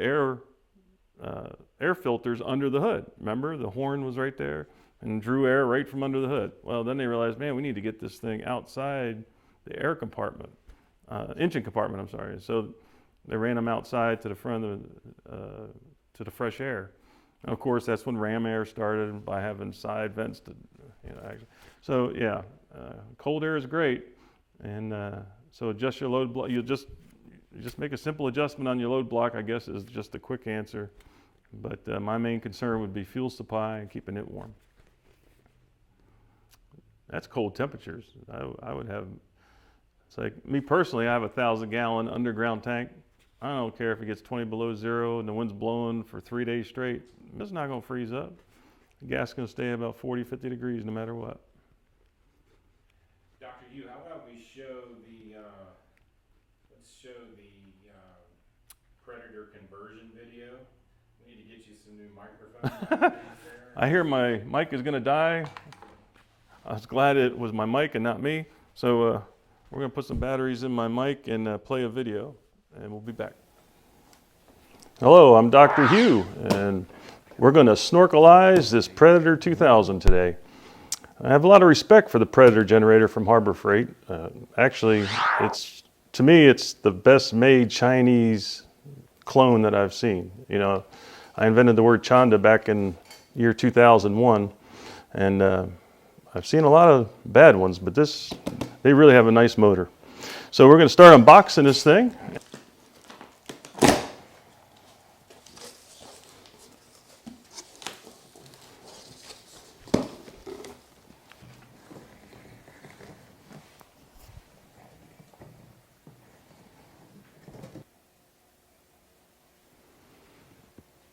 air filters under the hood. Remember, the horn was right there and drew air right from under the hood. Well, then they realized, man, we need to get this thing outside the air compartment, engine compartment, I'm sorry. So they ran them outside to the front of to the fresh air. And of course, that's when ram air started by having side vents to, actually. So yeah, cold air is great. And so adjust your load block. You just make a simple adjustment on your load block, I guess, is just a quick answer. But my main concern would be fuel supply and keeping it warm. That's cold temperatures. I would have, it's like me personally, I have a 1,000-gallon underground tank. I don't care if it gets 20 below zero and the wind's blowing for 3 days straight. It's not going to freeze up. The gas is going to stay about 40, 50 degrees no matter what. Dr. Hugh, how about we show let's show the Predator conversion video. We need to get you some new microphones. I hear my mic is going to die. I was glad it was my mic and not me. So we're going to put some batteries in my mic and play a video, and we'll be back. Hello, I'm Dr. Hugh, and we're going to snorkelize this Predator 2000 today. I have a lot of respect for the Predator generator from Harbor Freight. Actually, to me, it's the best made Chinese clone that I've seen. I invented the word Chanda back in year 2001, and I've seen a lot of bad ones, but they really have a nice motor. So we're going to start unboxing this thing.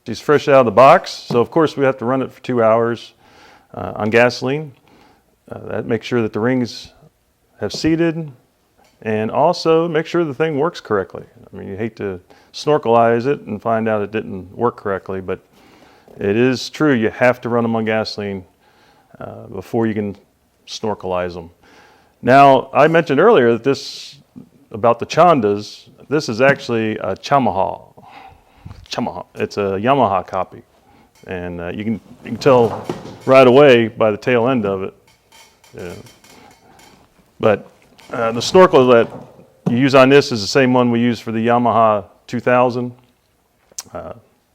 She's fresh out of the box, so of course we have to run it for 2 hours on gasoline. That makes sure that the rings have seated, and also make sure the thing works correctly. I mean, you hate to snorkelize it and find out it didn't work correctly, but it is true you have to run them on gasoline before you can snorkelize them. Now, I mentioned earlier that about the Chondas, this is actually a Chamaha. It's a Yamaha copy, and you can tell right away by the tail end of it. Yeah. But the snorkel that you use on this is the same one we use for the Yamaha 2000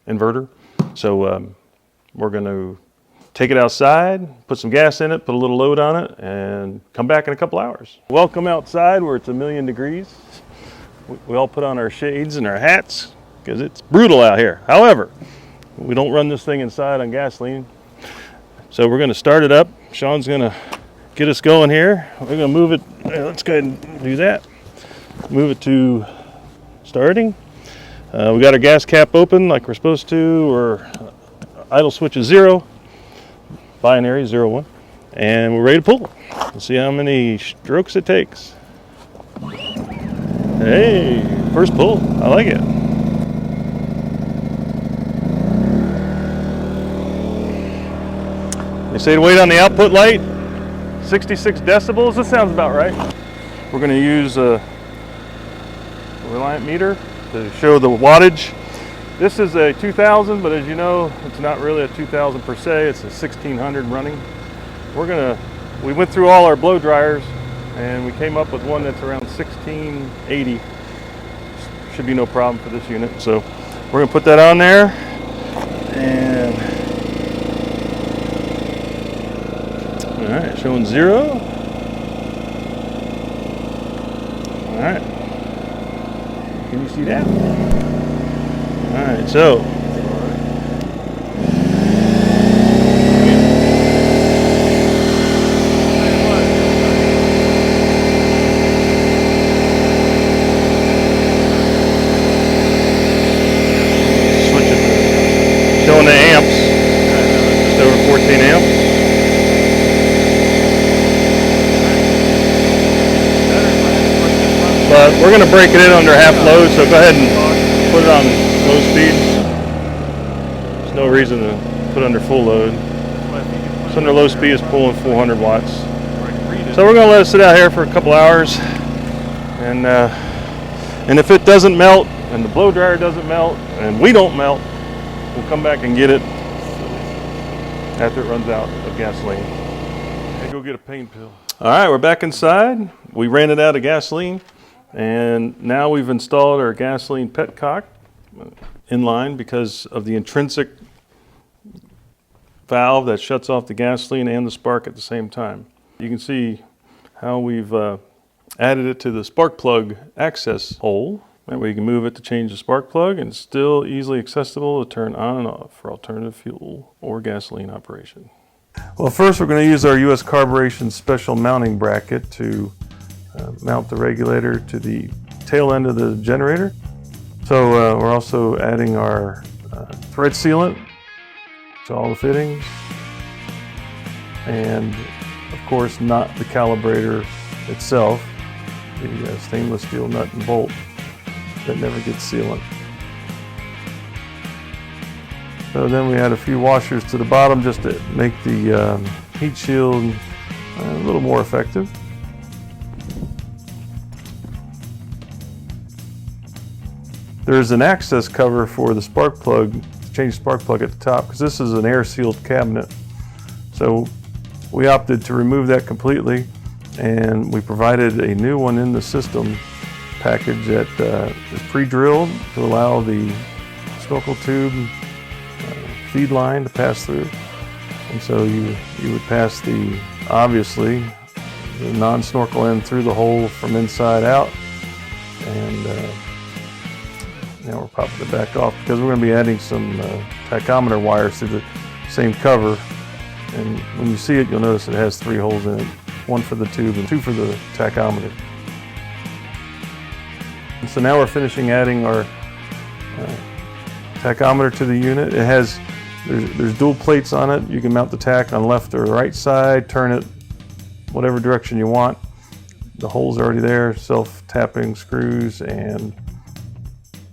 inverter. So we're going to take it outside, put some gas in it, put a little load on it, and come back in a couple hours. Welcome outside where it's 1,000,000 degrees. We all put on our shades and our hats because it's brutal out here. However, we don't run this thing inside on gasoline. So we're going to start it up. Sean's going to get us going here. We're going to move it. Let's go ahead and do that. Move it to starting. We got our gas cap open like we're supposed to, or idle switch is 0, binary 0, 1, and we're ready to pull. We'll see how many strokes it takes. Hey, first pull. I like it. They say to wait on the output light, 66 decibels. This sounds about right. We're going to use a Reliant meter to show the wattage. This is a 2000, but as you know, it's not really a 2000 per se. It's a 1600 running. We went through all our blow dryers, and we came up with one that's around 1680. Should be no problem for this unit. So we're going to put that on there, and all right, showing 0. All right, can you see that? All right, so switch it to showing the amps, just over 14 amps. But we're going to break it in under half load, so go ahead and put it on low speed. There's no reason to put under full load. So under low speed is pulling 400 watts. So we're going to let it sit out here for a couple hours, and if it doesn't melt, and the blow dryer doesn't melt, and we don't melt, we'll come back and get it after it runs out of gasoline. Hey, go get a pain pill. All right, we're back inside. We ran it out of gasoline. And now we've installed our gasoline petcock in line because of the intrinsic valve that shuts off the gasoline and the spark at the same time. You can see how we've added it to the spark plug access hole. That way you can move it to change the spark plug, and it's still easily accessible to turn on and off for alternative fuel or gasoline operation. Well, first we're going to use our US carburation special mounting bracket to mount the regulator to the tail end of the generator. So we're also adding our thread sealant to all the fittings, and of course not the calibrator itself, the stainless steel nut and bolt that never gets sealant. So then we add a few washers to the bottom just to make the heat shield a little more effective. There's an access cover for the spark plug, to change the spark plug at the top, because this is an air-sealed cabinet. So we opted to remove that completely, and we provided a new one in the system package that is pre-drilled to allow the snorkel tube feed line to pass through. And so you would pass obviously, the non-snorkel end through the hole from inside out, and now we're popping it back off because we're going to be adding some tachometer wires to the same cover. And when you see it, you'll notice it has 3 holes in it, 1 for the tube and 2 for the tachometer. And so now we're finishing adding our tachometer to the unit. It has, there's dual plates on it. You can mount the tach on left or right side, turn it whatever direction you want. The hole's already there, self-tapping screws, and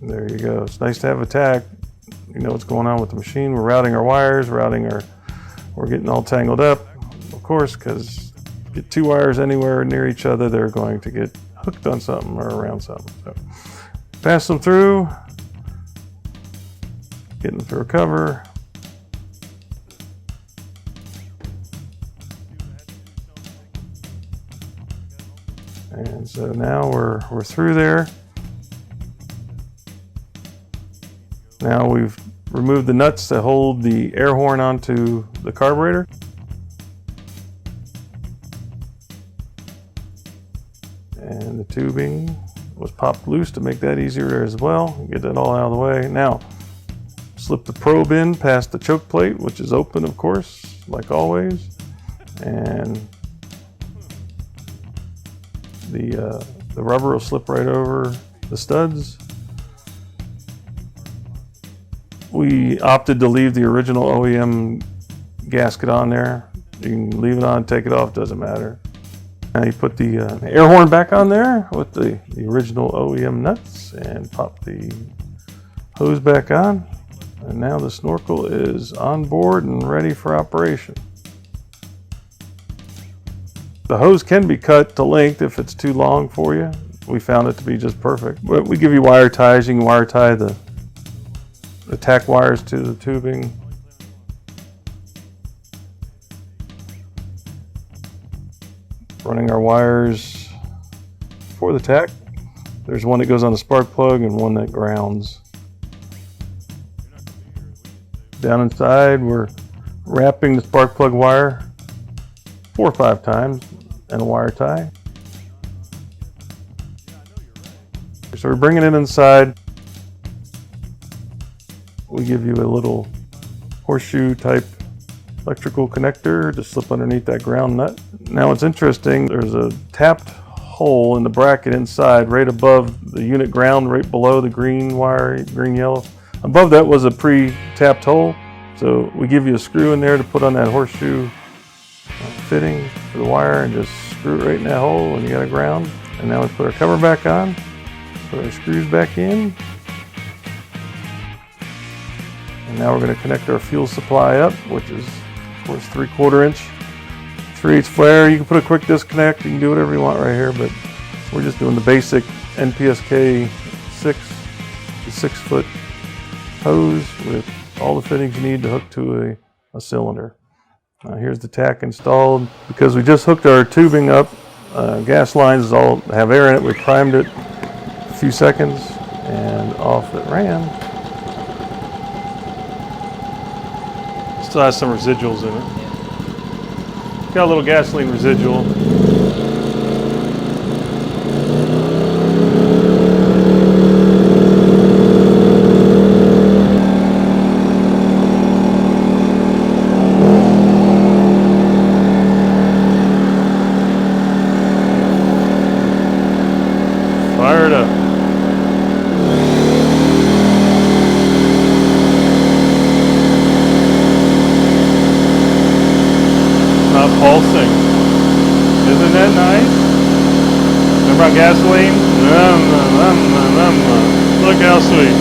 there you go. It's nice to have a tack. You know what's going on with the machine. We're routing our wires, we're getting all tangled up, of course, because get two wires anywhere near each other, they're going to get hooked on something or around something. So pass them through, getting through a cover. And so now we're through there. Now we've removed the nuts that hold the air horn onto the carburetor. And the tubing was popped loose to make that easier as well. Get that all out of the way. Now, slip the probe in past the choke plate, which is open, of course, like always. And the rubber will slip right over the studs. We opted to leave the original OEM gasket on there. You can leave it on, take it off, doesn't matter. Now you put the air horn back on there with the original OEM nuts and pop the hose back on. And now the snorkel is on board and ready for operation. The hose can be cut to length if it's too long for you. We found it to be just perfect. But we give you wire ties. You can wire tie the tack wires to the tubing. Running our wires for the tack. There's one that goes on the spark plug and one that grounds. Down inside, we're wrapping the spark plug wire 4 or 5 times and a wire tie. So we're bringing it inside. We give you a little horseshoe type electrical connector to slip underneath that ground nut. Now it's interesting, there's a tapped hole in the bracket inside right above the unit ground, right below the green wire, green yellow. Above that was a pre-tapped hole. So we give you a screw in there to put on that horseshoe fitting for the wire and just screw it right in that hole and you got a ground. And now we put our cover back on, put our screws back in. And now we're going to connect our fuel supply up, which is of course 3/4 inch, 3/8 flare. You can put a quick disconnect, you can do whatever you want right here, but we're just doing the basic NPSK 6-foot hose with all the fittings you need to hook to a cylinder. Here's the tack installed. Because we just hooked our tubing up, gas lines all have air in it. We primed it a few seconds and off it ran. Still has some residuals in it. Got a little gasoline residual. Fired up. Not pulsing. Isn't that nice? Remember on gasoline? Look how sweet.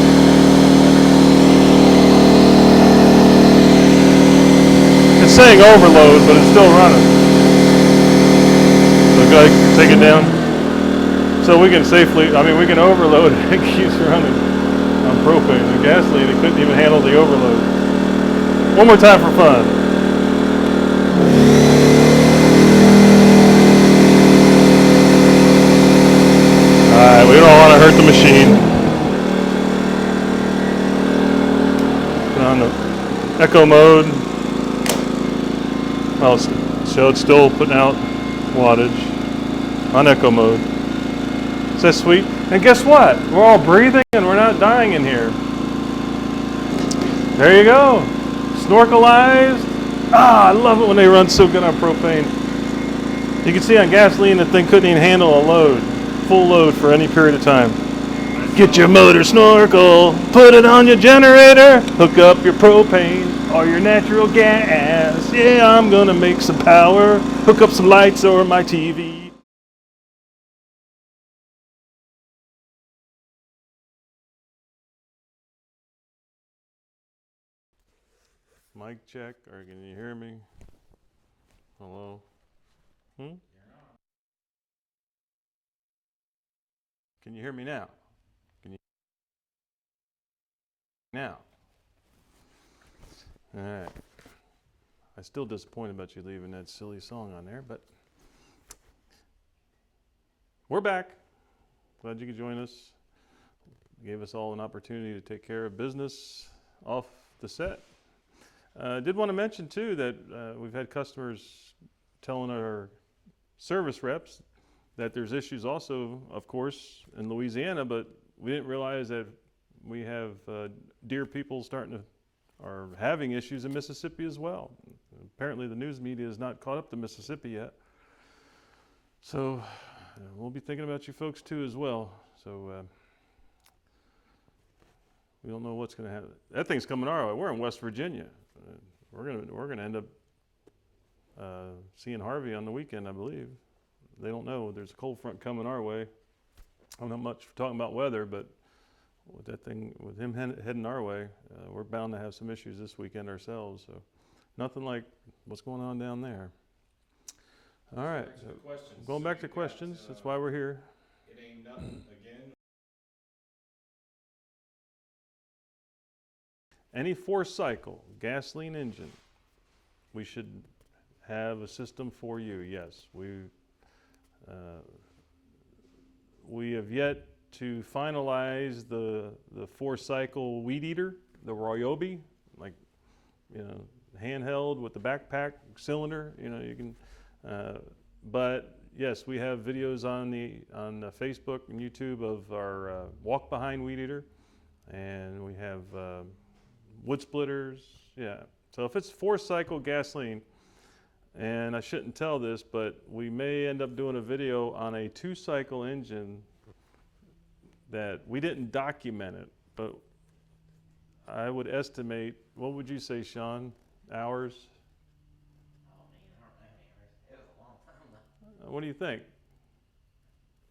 It's saying overload, but it's still running. So go ahead, take it down. So we can safely, we can overload it. It keeps running on propane. The gasoline, it couldn't even handle the overload. One more time for fun. Alright, we don't want to hurt the machine. Put on the echo mode. Oh, so it's still putting out wattage on echo mode. Is that sweet? And guess what? We're all breathing and we're not dying in here. There you go. Snorkelized. I love it when they run so good on propane. You can see on gasoline that thing couldn't even handle a load. Full load for any period of time. Get your motor snorkel, put it on your generator, hook up your propane or your natural gas. Yeah, I'm gonna make some power, hook up some lights or my TV. Mic check, or can you hear me? Hello? You're on. Can you hear me now? Can you now? All right. I'm still disappointed about you leaving that silly song on there, but we're back. Glad you could join us. Gave us all an opportunity to take care of business off the set. I did want to mention too that we've had customers telling our service reps that there's issues also, of course, in Louisiana, but we didn't realize that we have deer people are having issues in Mississippi as well. Apparently the news media is not caught up to Mississippi yet. So we'll be thinking about you folks too as well. So we don't know what's going to happen. That thing's coming our way. We're in West Virginia. We're gonna end up seeing Harvey on the weekend, I believe. They don't know. There's a cold front coming our way. I don't know much for talking about weather, but with that thing, with him heading our way, we're bound to have some issues this weekend ourselves. So nothing like what's going on down there. All right. So going back to questions. That's why we're here. It ain't nothing again. Any 4-cycle gasoline engine, we should have a system for you. Yes, we have yet to finalize the 4-cycle weed eater, the Ryobi, like, you know, handheld with the backpack cylinder. You know, you can. But yes, we have videos on Facebook and YouTube of our walk behind weed eater, and we have wood splitters. Yeah. So if it's 4-cycle gasoline, and I shouldn't tell this, but we may end up doing a video on a 2-cycle engine that we didn't document it, but I would estimate, what would you say, Sean, hours? Oh man, I don't know how many hours. It was a long time though. What do you think?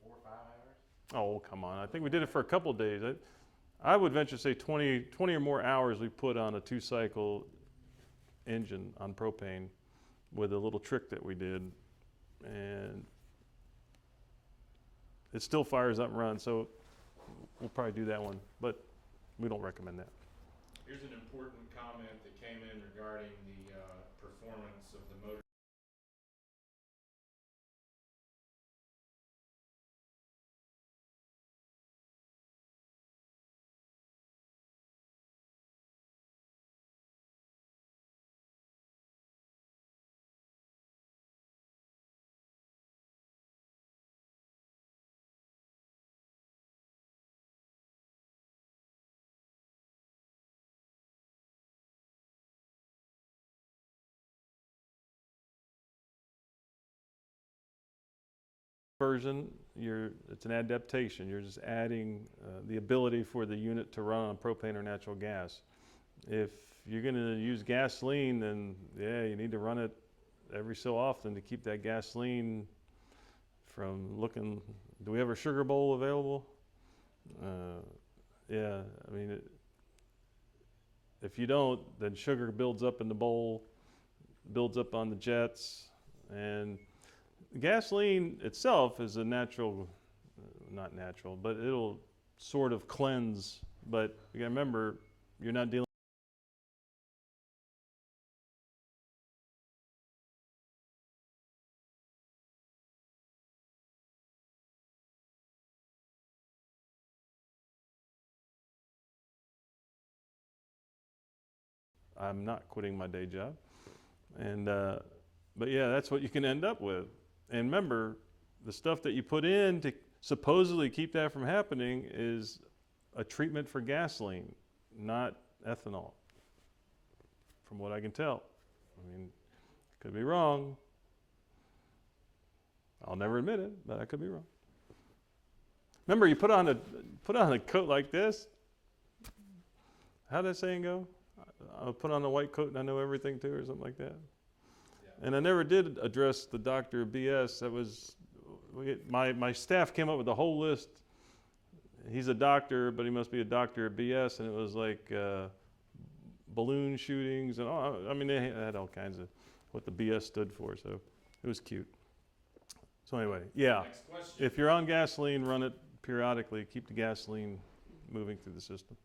4 or 5 hours. Oh, come on. I think we did it for a couple of days. I would venture to say 20 or more hours we put on a 2-cycle engine on propane with a little trick that we did. And it still fires up and runs. So we'll probably do that one, but we don't recommend that. Here's an important comment that came in regarding the performance of the motor. Version, it's an adaptation. You're just adding the ability for the unit to run on propane or natural gas. If you're going to use gasoline, then yeah, you need to run it every so often to keep that gasoline from looking. Do we have a sugar bowl available? Yeah, I mean, if you don't, then sugar builds up in the bowl, builds up on the jets, and gasoline itself is a natural, not natural, but it'll sort of cleanse. But you gotta remember, you're not dealing. I'm not quitting my day job, and but yeah, that's what you can end up with. And remember, the stuff that you put in to supposedly keep that from happening is a treatment for gasoline, not ethanol, from what I can tell. I mean, could be wrong. I'll never admit it, but I could be wrong. Remember, you put on a coat like this. How'd that saying go? I'll put on a white coat and I know everything too, or something like that. And I never did address the doctor BS. That was, my staff came up with a whole list. He's a doctor, but he must be a doctor of BS. And it was like balloon shootings and all. I mean, they had all kinds of what the BS stood for, so it was cute. So anyway, yeah, Next question. if you're on gasoline, run it periodically. Keep the gasoline moving through the system.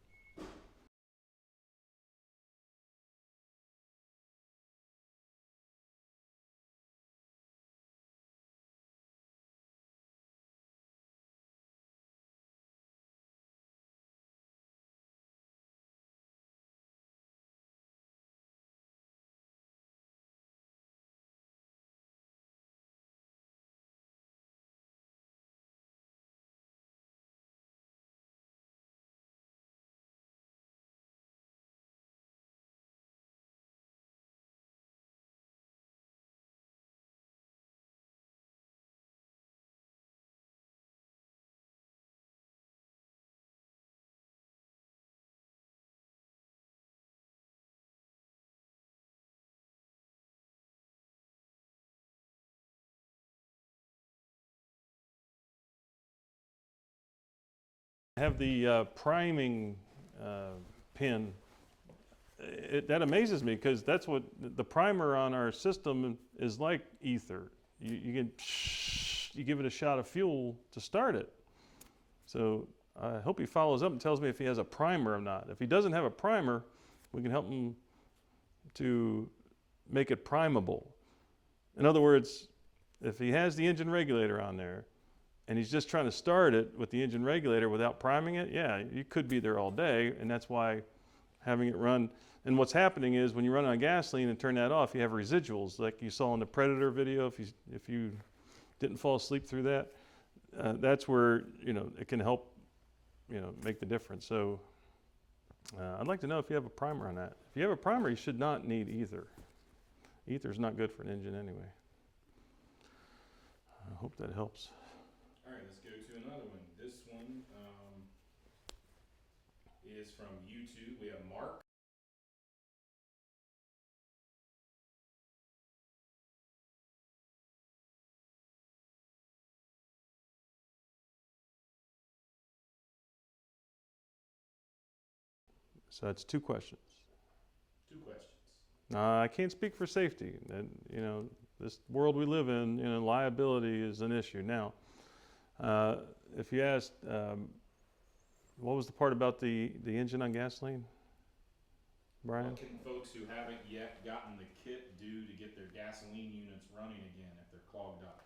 I have the priming pin. That amazes me because that's what the primer on our system is like ether. You give it a shot of fuel to start it. So I hope he follows up and tells me if he has a primer or not. If he doesn't have a primer, we can help him to make it primable. In other words, if he has the engine regulator on there and he's just trying to start it with the engine regulator without priming it, yeah, you could be there all day, and that's why having it run. And what's happening is when you run on gasoline and turn that off, you have residuals like you saw in the Predator video. If you didn't fall asleep through that, that's where it can help make the difference. So I'd like to know if you have a primer on that. If you have a primer, you should not need ether. Ether's not good for an engine anyway. I hope that helps. All right, let's go to another one. This one is from YouTube. We have Mark. So that's two questions. Two questions. I can't speak for safety. And, this world we live in, liability is an issue. Now, if you asked, what was the part about the engine on gasoline, Brian? What can folks who haven't yet gotten the kit do to get their gasoline units running again if they're clogged up?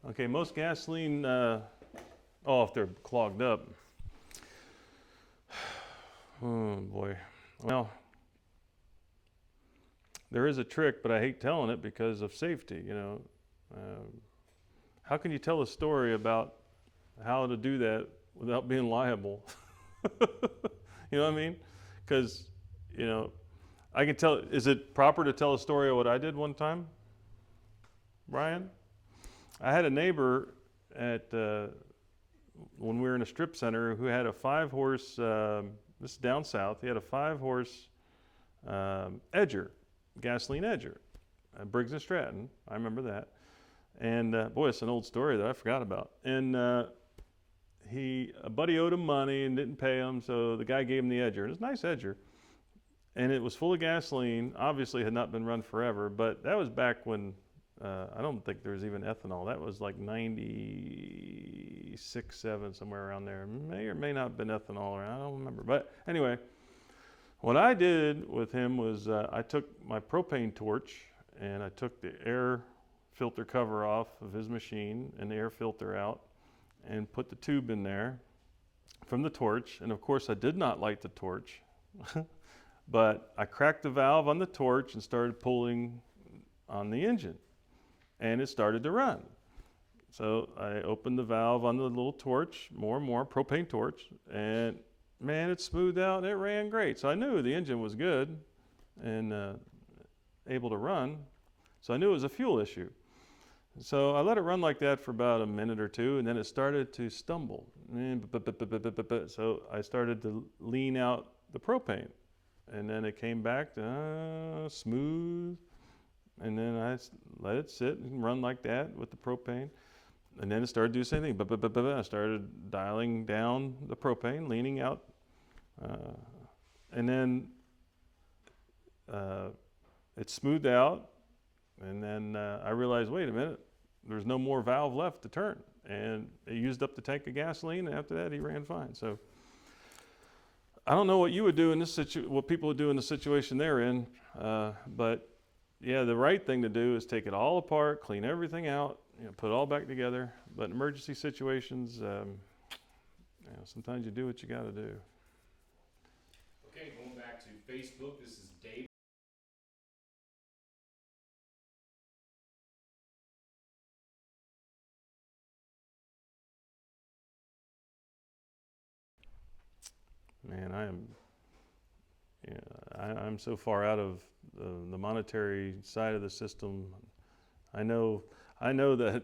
Okay, most gasoline, if they're clogged up. Oh boy. Well, there is a trick, but I hate telling it because of safety, How can you tell a story about how to do that without being liable? You know what I mean? Because, I can tell, is it proper to tell a story of what I did one time, Brian? I had a neighbor when we were in a strip center who had a 5-horse, this is down south, he had a 5-horse edger, gasoline edger, Briggs & Stratton, I remember that. And boy, it's an old story that I forgot about. And a buddy owed him money and didn't pay him, so the guy gave him the edger. And it's a nice edger. And it was full of gasoline, obviously had not been run forever, but that was back when, I don't think there was even ethanol. That was like 96, 7, somewhere around there. May or may not have been ethanol around, I don't remember. But anyway, what I did with him was I took my propane torch and I took the air filter cover off of his machine and the air filter out and put the tube in there from the torch. And of course I did not light the torch, but I cracked the valve on the torch and started pulling on the engine and it started to run. So I opened the valve on the little torch, more and more, propane torch, and man, it smoothed out and it ran great. So I knew the engine was good and able to run. So I knew it was a fuel issue. So I let it run like that for about a minute or two, and then it started to stumble. So I started to lean out the propane, and then it came back smooth. And then I let it sit and run like that with the propane. And then it started to do the same thing. I started dialing down the propane, leaning out. And then it smoothed out, and then I realized, wait a minute, there's no more valve left to turn, and it used up the tank of gasoline, and after that he ran fine. So I don't know what you would do in this what people would do in the situation they're in, but yeah, the right thing to do is take it all apart, clean everything out, put it all back together. But in emergency situations, sometimes you do what you got to do. Okay, going back to Facebook, this is Dave. Man, I'm so far out of the monetary side of the system. I know that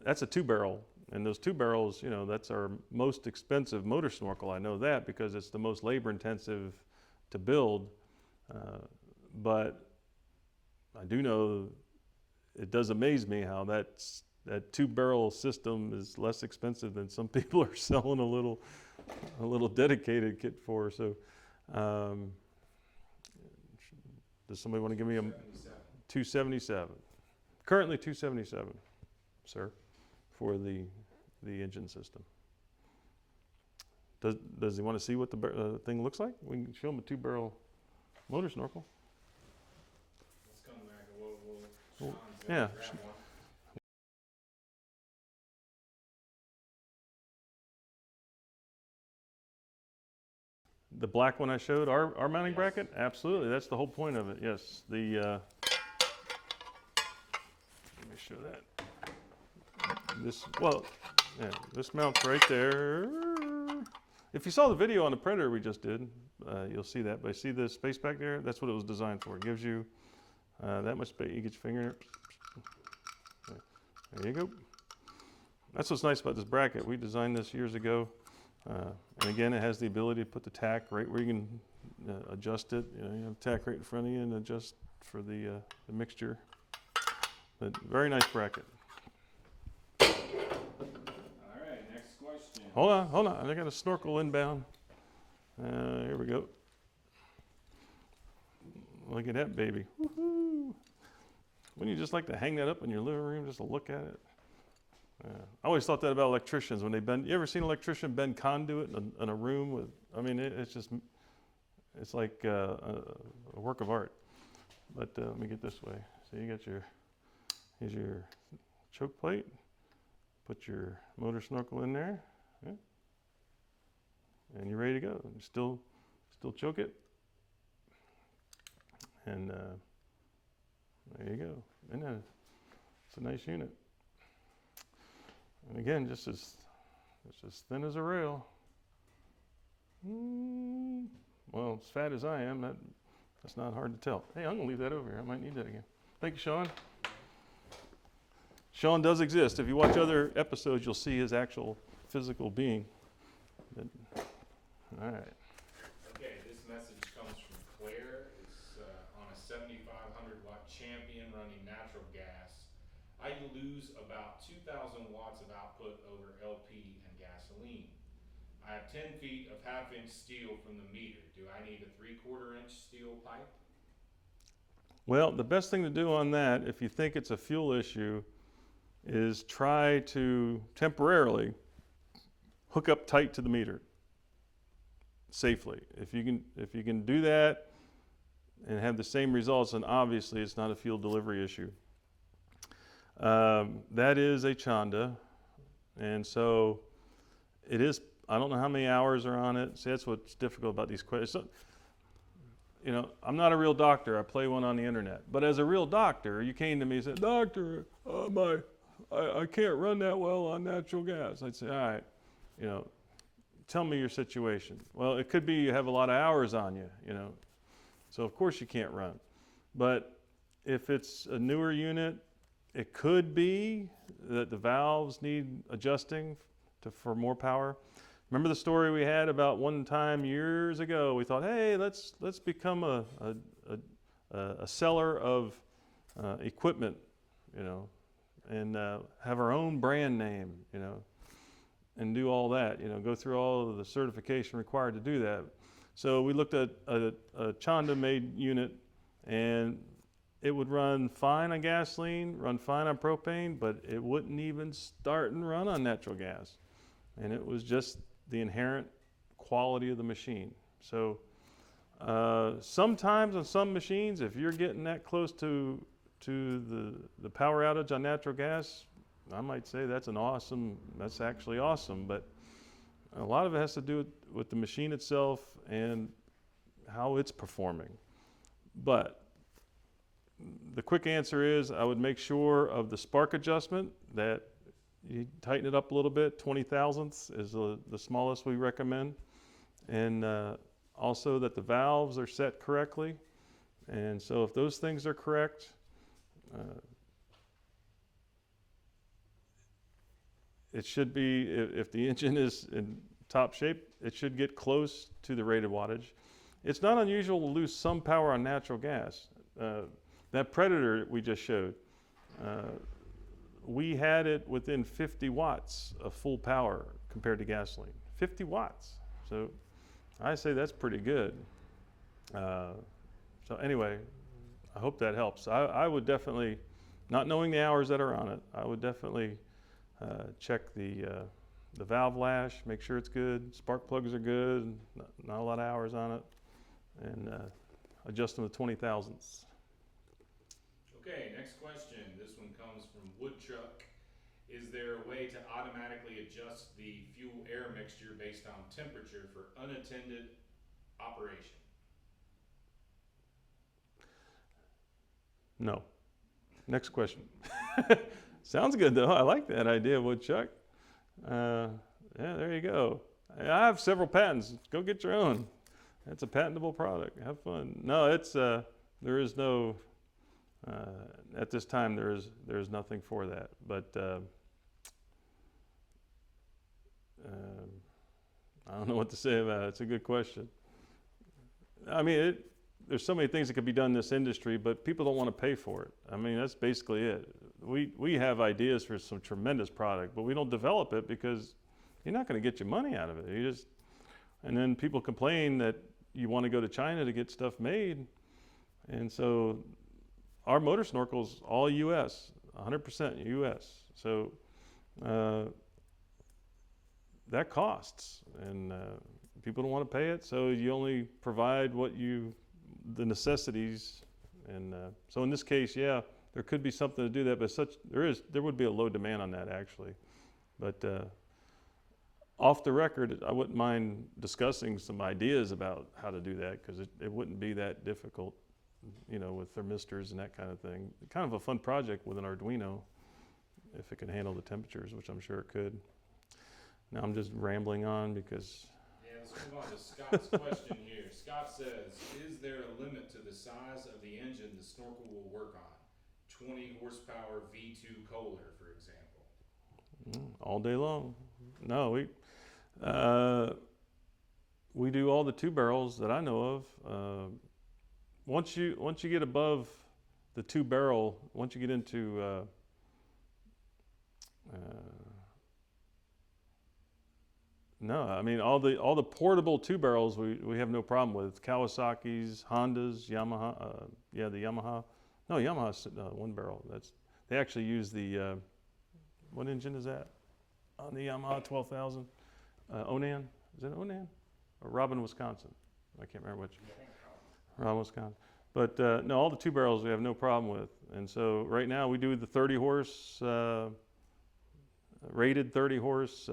that's a 2-barrel, and those 2 barrels, that's our most expensive motor snorkel. I know that because it's the most labor intensive to build. But I do know it does amaze me how that 2-barrel system is less expensive than some people are selling a little dedicated kit for. So does somebody want to give me a 277? Currently 277, sir, for the engine system. Does he want to see what the thing looks like? We can show him a 2-barrel motor snorkel. Let's come back and we'll Well, Sean's gonna yeah. grab one. The black one I showed, our mounting Yes. bracket? Absolutely, that's the whole point of it, yes. Let me show that. This mounts right there. If you saw the video on the printer we just did, you'll see that. But you see the space back there? That's what it was designed for. It gives you that much space. You get your finger in there. There you go. That's what's nice about this bracket. We designed this years ago. And again, it has the ability to put the tack right where you can adjust it. You have tack right in front of you and adjust for the mixture. But very nice bracket. All right, next question. Hold on. I got a snorkel inbound. Here we go. Look at that baby. Woohoo! Wouldn't you just like to hang that up in your living room just to look at it? I always thought that about electricians when they bend. You ever seen an electrician bend conduit in a room with? I mean, it's like a work of art. But let me get this way. So you got here's your choke plate. Put your motor snorkel in there, yeah. And you're ready to go. You still choke it, and there you go. And it's a nice unit. And again, just as thin as a rail. Well, as fat as I am, that's not hard to tell. Hey, I'm gonna leave that over here. I might need that again. Thank you, Sean. Sean does exist. If you watch other episodes, you'll see his actual physical being. All right. Okay, this message comes from Claire. It's on a 7,500 watt Champion running natural gas. I lose about 2,000 watts of output over LP and gasoline. I have 10 feet of half-inch steel from the meter. Do I need a 3/4 inch steel pipe? Well, the best thing to do on that, if you think it's a fuel issue, is try to temporarily hook up tight to the meter safely. If you can do that and have the same results, then obviously it's not a fuel delivery issue. That is a Chanda, and so it is. I don't know how many hours are on it. See, that's what's difficult about these questions. I'm not a real doctor. I play one on the internet. But as a real doctor, you came to me and said, "Doctor, I can't run that well on natural gas." I'd say, "All right, tell me your situation." Well, it could be you have a lot of hours on you, so of course you can't run. But if it's a newer unit, it could be that the valves need adjusting for more power. Remember the story we had about one time years ago? We thought, hey, let's become a seller of equipment, and have our own brand name, and do all that, go through all of the certification required to do that. So we looked at a Chanda-made unit And it would run fine on gasoline, run fine on propane, but it wouldn't even start and run on natural gas. And it was just the inherent quality of the machine. So sometimes on some machines, if you're getting that close to the power outage on natural gas, I might say that's actually awesome. But a lot of it has to do with the machine itself and how it's performing. But the quick answer is I would make sure of the spark adjustment, that you tighten it up a little bit. 20 thousandths is the smallest we recommend. And also that the valves are set correctly. And so if those things are correct, it should be, if the engine is in top shape, it should get close to the rated wattage. It's not unusual to lose some power on natural gas. That Predator we just showed, we had it within 50 watts of full power compared to gasoline. 50 watts. So I say that's pretty good. So anyway, I hope that helps. I would definitely, not knowing the hours that are on it, I would definitely check the valve lash, make sure it's good. Spark plugs are good, not a lot of hours on it, and adjust them to 20 thousandths. Okay, next question. This one comes from Woodchuck. Is there a way to automatically adjust the fuel-air mixture based on temperature for unattended operation? No. Next question. Sounds good though. I like that idea, Woodchuck. Yeah, there you go. I have several patents. Go get your own. It's a patentable product. Have fun. No, it's there is no at this time there is nothing for that. But I don't know what to say about it. It's a good question. I mean, there's so many things that could be done in this industry, but people don't want to pay for it. I mean, that's basically it. We have ideas for some tremendous product, but we don't develop it because you're not going to get your money out of it. And then people complain that you want to go to China to get stuff made. And so our motor snorkel's all US, 100% US. So that costs, and people don't want to pay it. So you only provide the necessities. And so in this case, yeah, there could be something to do that, but there would be a low demand on that actually. But off the record, I wouldn't mind discussing some ideas about how to do that, because it wouldn't be that difficult, with thermistors and that kind of thing. Kind of a fun project with an Arduino, if it can handle the temperatures, which I'm sure it could. Now I'm just rambling on because... Yeah, let's move on to Scott's question here. Scott says, is there a limit to the size of the engine the snorkel will work on? 20 horsepower V2 Kohler, for example. All day long. No, we do all the 2 barrels that I know of. Once you get above the 2 barrel, once you get into no, I mean all the portable 2 barrels we have no problem with. Kawasaki's, Hondas, Yamaha, the Yamaha. No, Yamaha's 1 barrel. They actually use the what engine is that on the Yamaha 12,000? Onan, is it Onan or Robin, Wisconsin? I can't remember which. Robin, Wisconsin. But no, all the 2 barrels we have no problem with. And so right now we do the 30 horse, rated 30 horse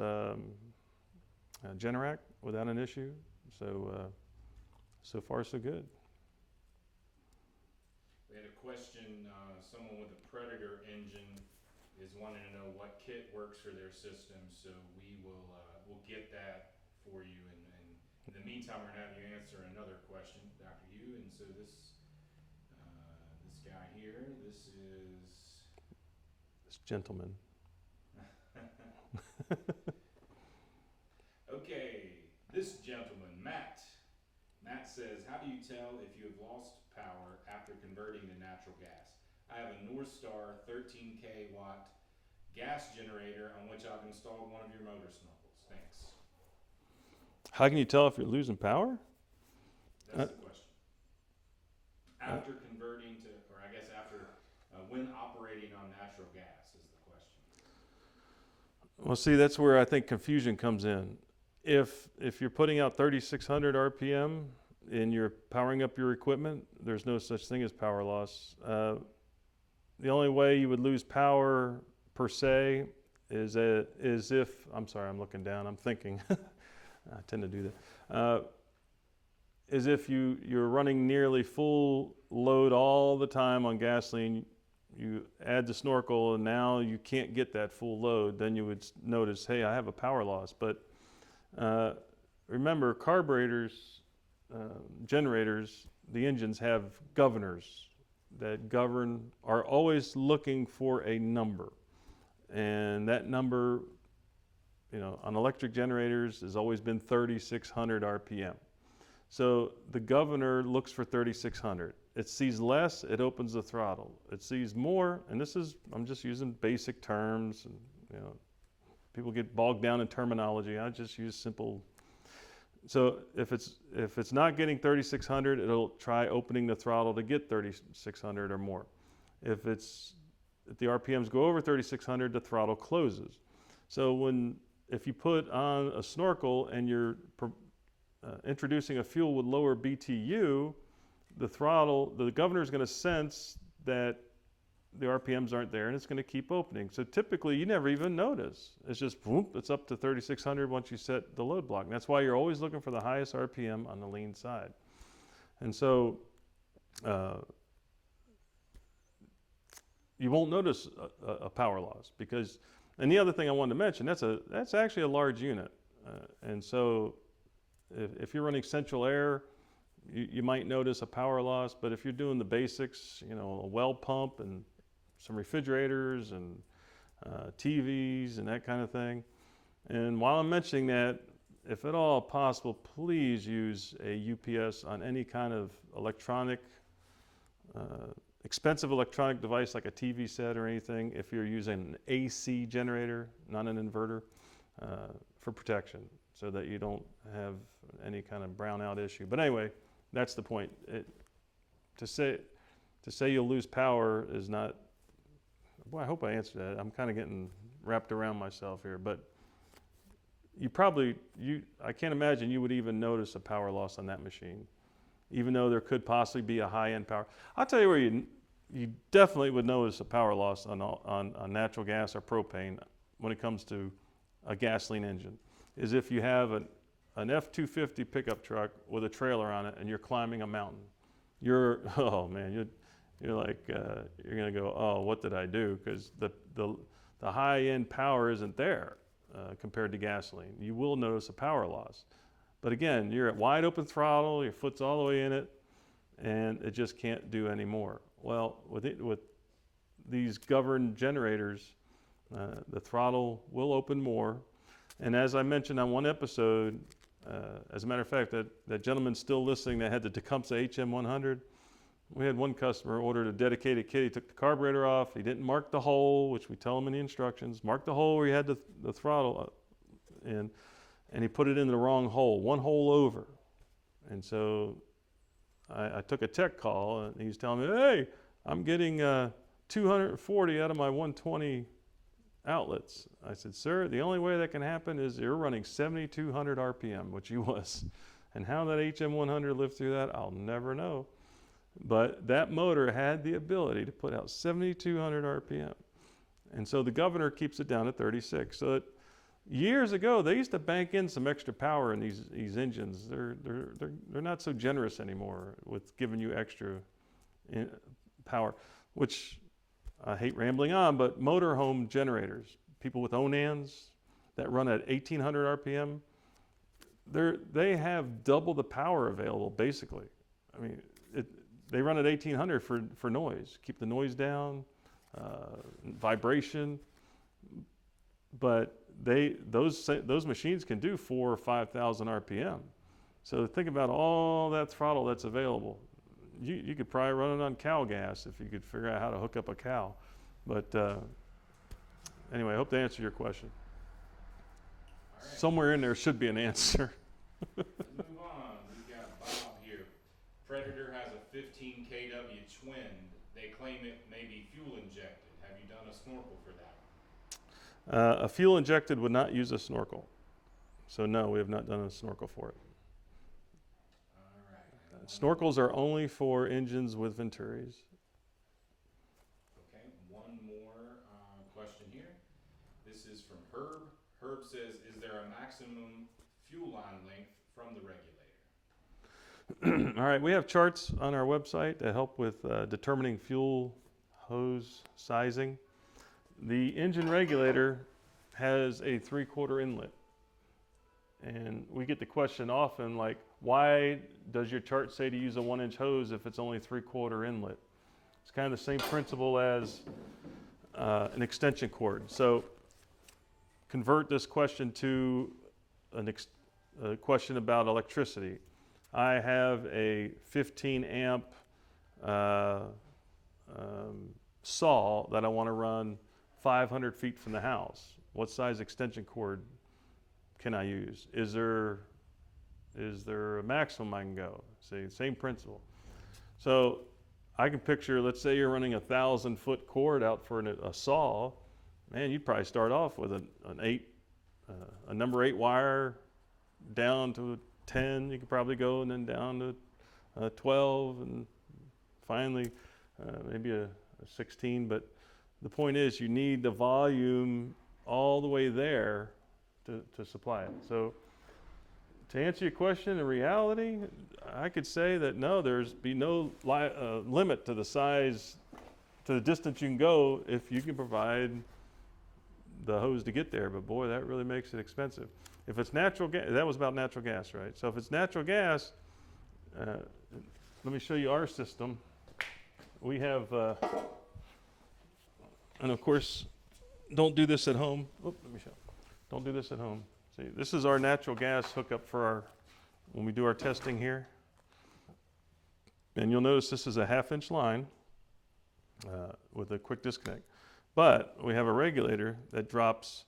Generac without an issue. So so far so good. We had a question, someone with a Predator engine is wanting to know what kit works for their system, so we'll get that for you, and in the meantime we're going to have you answer another question, Dr. Yu. And so this guy here, this gentleman. Okay, this gentleman, Matt says, how do you tell if you have lost power after converting to natural gas? I have a North Star 13K watt gas generator on which I've installed one of your motor snorkels. Thanks. How can you tell if you're losing power? That's the question. After converting converting to, or I guess after, when operating on natural gas is the question. Well, see, that's where I think confusion comes in. If you're putting out 3,600 RPM and you're powering up your equipment, there's no such thing as power loss. The only way you would lose power per se is if, I'm sorry, I'm looking down, I'm thinking, I tend to do that, is if you're running nearly full load all the time on gasoline, you add the snorkel and now you can't get that full load, then you would notice, hey, I have a power loss. But remember, carburetors, generators, the engines have governors that are always looking for a number. And that number, on electric generators has always been 3,600 RPM. So the governor looks for 3,600. It sees less, it opens the throttle. It sees more, and I'm just using basic terms, and people get bogged down in terminology. I just use simple. So if it's not getting 3,600, it'll try opening the throttle to get 3,600 or more. If the RPMs go over 3,600, the throttle closes. So if you put on a snorkel and you're introducing a fuel with lower BTU, the governor is going to sense that the RPMs aren't there and it's going to keep opening. So typically you never even notice. It's just whoop, it's up to 3,600 once you set the load block. And that's why you're always looking for the highest RPM on the lean side. And so you won't notice a power loss because, and the other thing I wanted to mention, that's actually a large unit. And so if you're running central air, you might notice a power loss, but if you're doing the basics, a well pump and some refrigerators and TVs and that kind of thing. And while I'm mentioning that, if at all possible, please use a UPS on any kind of expensive electronic device like a TV set or anything, if you're using an AC generator, not an inverter, for protection so that you don't have any kind of brownout issue. But anyway, that's the point. To say you'll lose power is not. Boy, I hope I answered that. I'm kind of getting wrapped around myself here, but I can't imagine you would even notice a power loss on that machine, even though there could possibly be a high-end power. I'll tell you where you definitely would notice a power loss on natural gas or propane when it comes to a gasoline engine, is if you have an F-250 pickup truck with a trailer on it and you're climbing a mountain. You're like, you're gonna go, oh, what did I do? Because the high-end power isn't there compared to gasoline. You will notice a power loss. But again, you're at wide open throttle, your foot's all the way in it, and it just can't do any more. Well, with these governed generators, the throttle will open more. And as I mentioned on one episode, as a matter of fact, that gentleman's still listening that had the Tecumseh HM100. We had one customer ordered a dedicated kit. He took the carburetor off. He didn't mark the hole, which we tell him in the instructions. Mark the hole where he had the throttle in, and he put it in the wrong hole, one hole over. And so I took a tech call, and he's telling me, hey, I'm getting 240 out of my 120 outlets. I said, sir, the only way that can happen is you're running 7,200 RPM, which he was. And how that HM100 lived through that, I'll never know. But that motor had the ability to put out 7,200 RPM. And so the governor keeps it down at 36. So years ago, they used to bank in some extra power in these engines. They're not so generous anymore with giving you extra power, which I hate rambling on, but motorhome generators, people with Onans that run at 1,800 RPM, they have double the power available, basically. I mean, they run at 1,800 for noise, keep the noise down, vibration, but those machines can do 4,000 or 5,000 RPM. So think about all that throttle that's available. You could probably run it on cow gas if you could figure out how to hook up a cow. But anyway, I hope to answer your question. All right. Somewhere in there should be an answer. Move on. We've got Bob here. Predator has a 15 kW twinned. They claim it may be fuel injected. Have you done a snorkel for that? A fuel injected would not use a snorkel. So no, we have not done a snorkel for it. All right. Snorkels are only for engines with Venturis. Okay, one more question here. This is from Herb. Herb says, is there a maximum fuel line length from the regulator? All right, we have charts on our website that help with determining fuel hose sizing. The engine regulator has a 3/4 inlet. And we get the question often, like, why does your chart say to use a 1-inch hose if it's only 3/4 inlet? It's kind of the same principle as an extension cord. So convert this question to a question about electricity. I have a 15 amp saw that I want to run 500 feet from the house. What size extension cord can I use? Is there a maximum I can go? See, same principle. So I can picture, let's say you're running a 1,000-foot cord out for a saw. Man, you'd probably start off with a number 8 wire down to a 10. You could probably go, and then down to 12, and finally maybe a 16. But the point is, you need the volume all the way there to supply it. So to answer your question, in reality, I could say that no, there's be no limit to the size, to the distance you can go if you can provide the hose to get there. But boy, that really makes it expensive. If it's natural gas, that was about natural gas, right? So if it's natural gas, let me show you our system. We have, and of course, don't do this at home. Oh, let me show. Don't do this at home. See, this is our natural gas hookup for when we do our testing here. And you'll notice this is a 1/2-inch line with a quick disconnect. But we have a regulator that drops,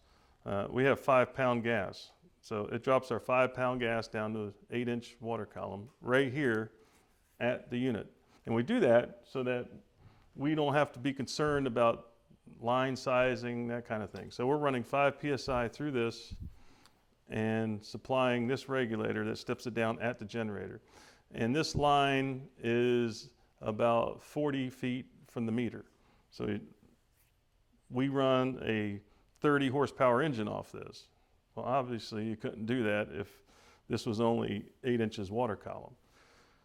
we have 5-pound gas. So it drops our 5-pound gas down to an 8-inch water column right here at the unit. And we do that so that we don't have to be concerned about line sizing, that kind of thing. So we're running 5 psi through this and supplying this regulator that steps it down at the generator. And this line is about 40 feet from the meter. So we run a 30 horsepower engine off this. Well, obviously you couldn't do that if this was only 8 inches water column.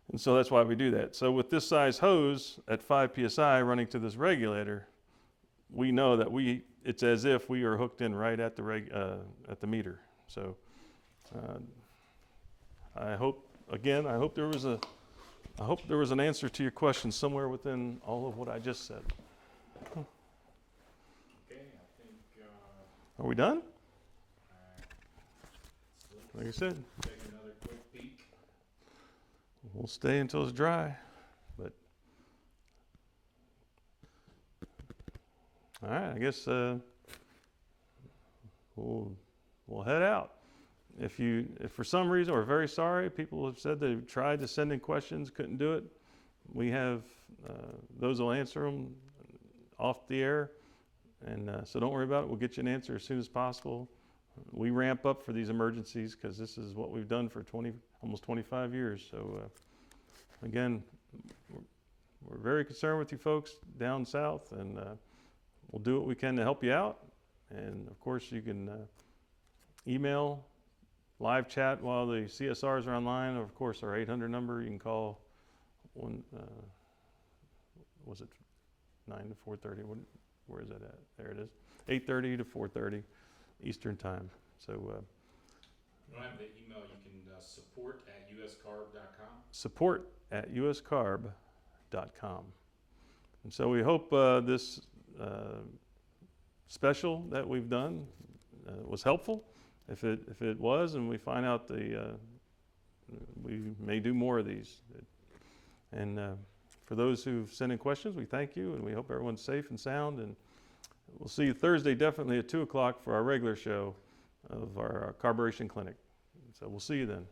And so that's why we do that. So with this size hose at 5 psi running to this regulator, we know that it's as if we are hooked in right at the meter. So I hope there was an answer to your question somewhere within all of what I just said. Okay, I think. Are we done? Like I said, Take another quick peek. we'll stay until it's dry. But all right, I guess we'll head out. If for some reason, we're very sorry, people have said they've tried to send in questions, couldn't do it. We have those will answer them off the air, and so don't worry about it. We'll get you an answer as soon as possible. We ramp up for these emergencies because this is what we've done for almost 25 years. So again, we're very concerned with you folks down south, and we'll do what we can to help you out. And of course, you can email, live chat while the CSRs are online. Of course, our 800 number, you can call was it 9 to 4:30? Where is that at? There it is. 8:30 to 4:30 Eastern time. So You don't have the email, you can support@uscarb.com. support@uscarb.com. And so we hope this special that we've done was helpful. If it was, and we find out we may do more of these. And for those who've sent in questions, we thank you, and we hope everyone's safe and sound. And we'll see you Thursday, definitely at 2 o'clock for our regular show of our carburation clinic. So we'll see you then.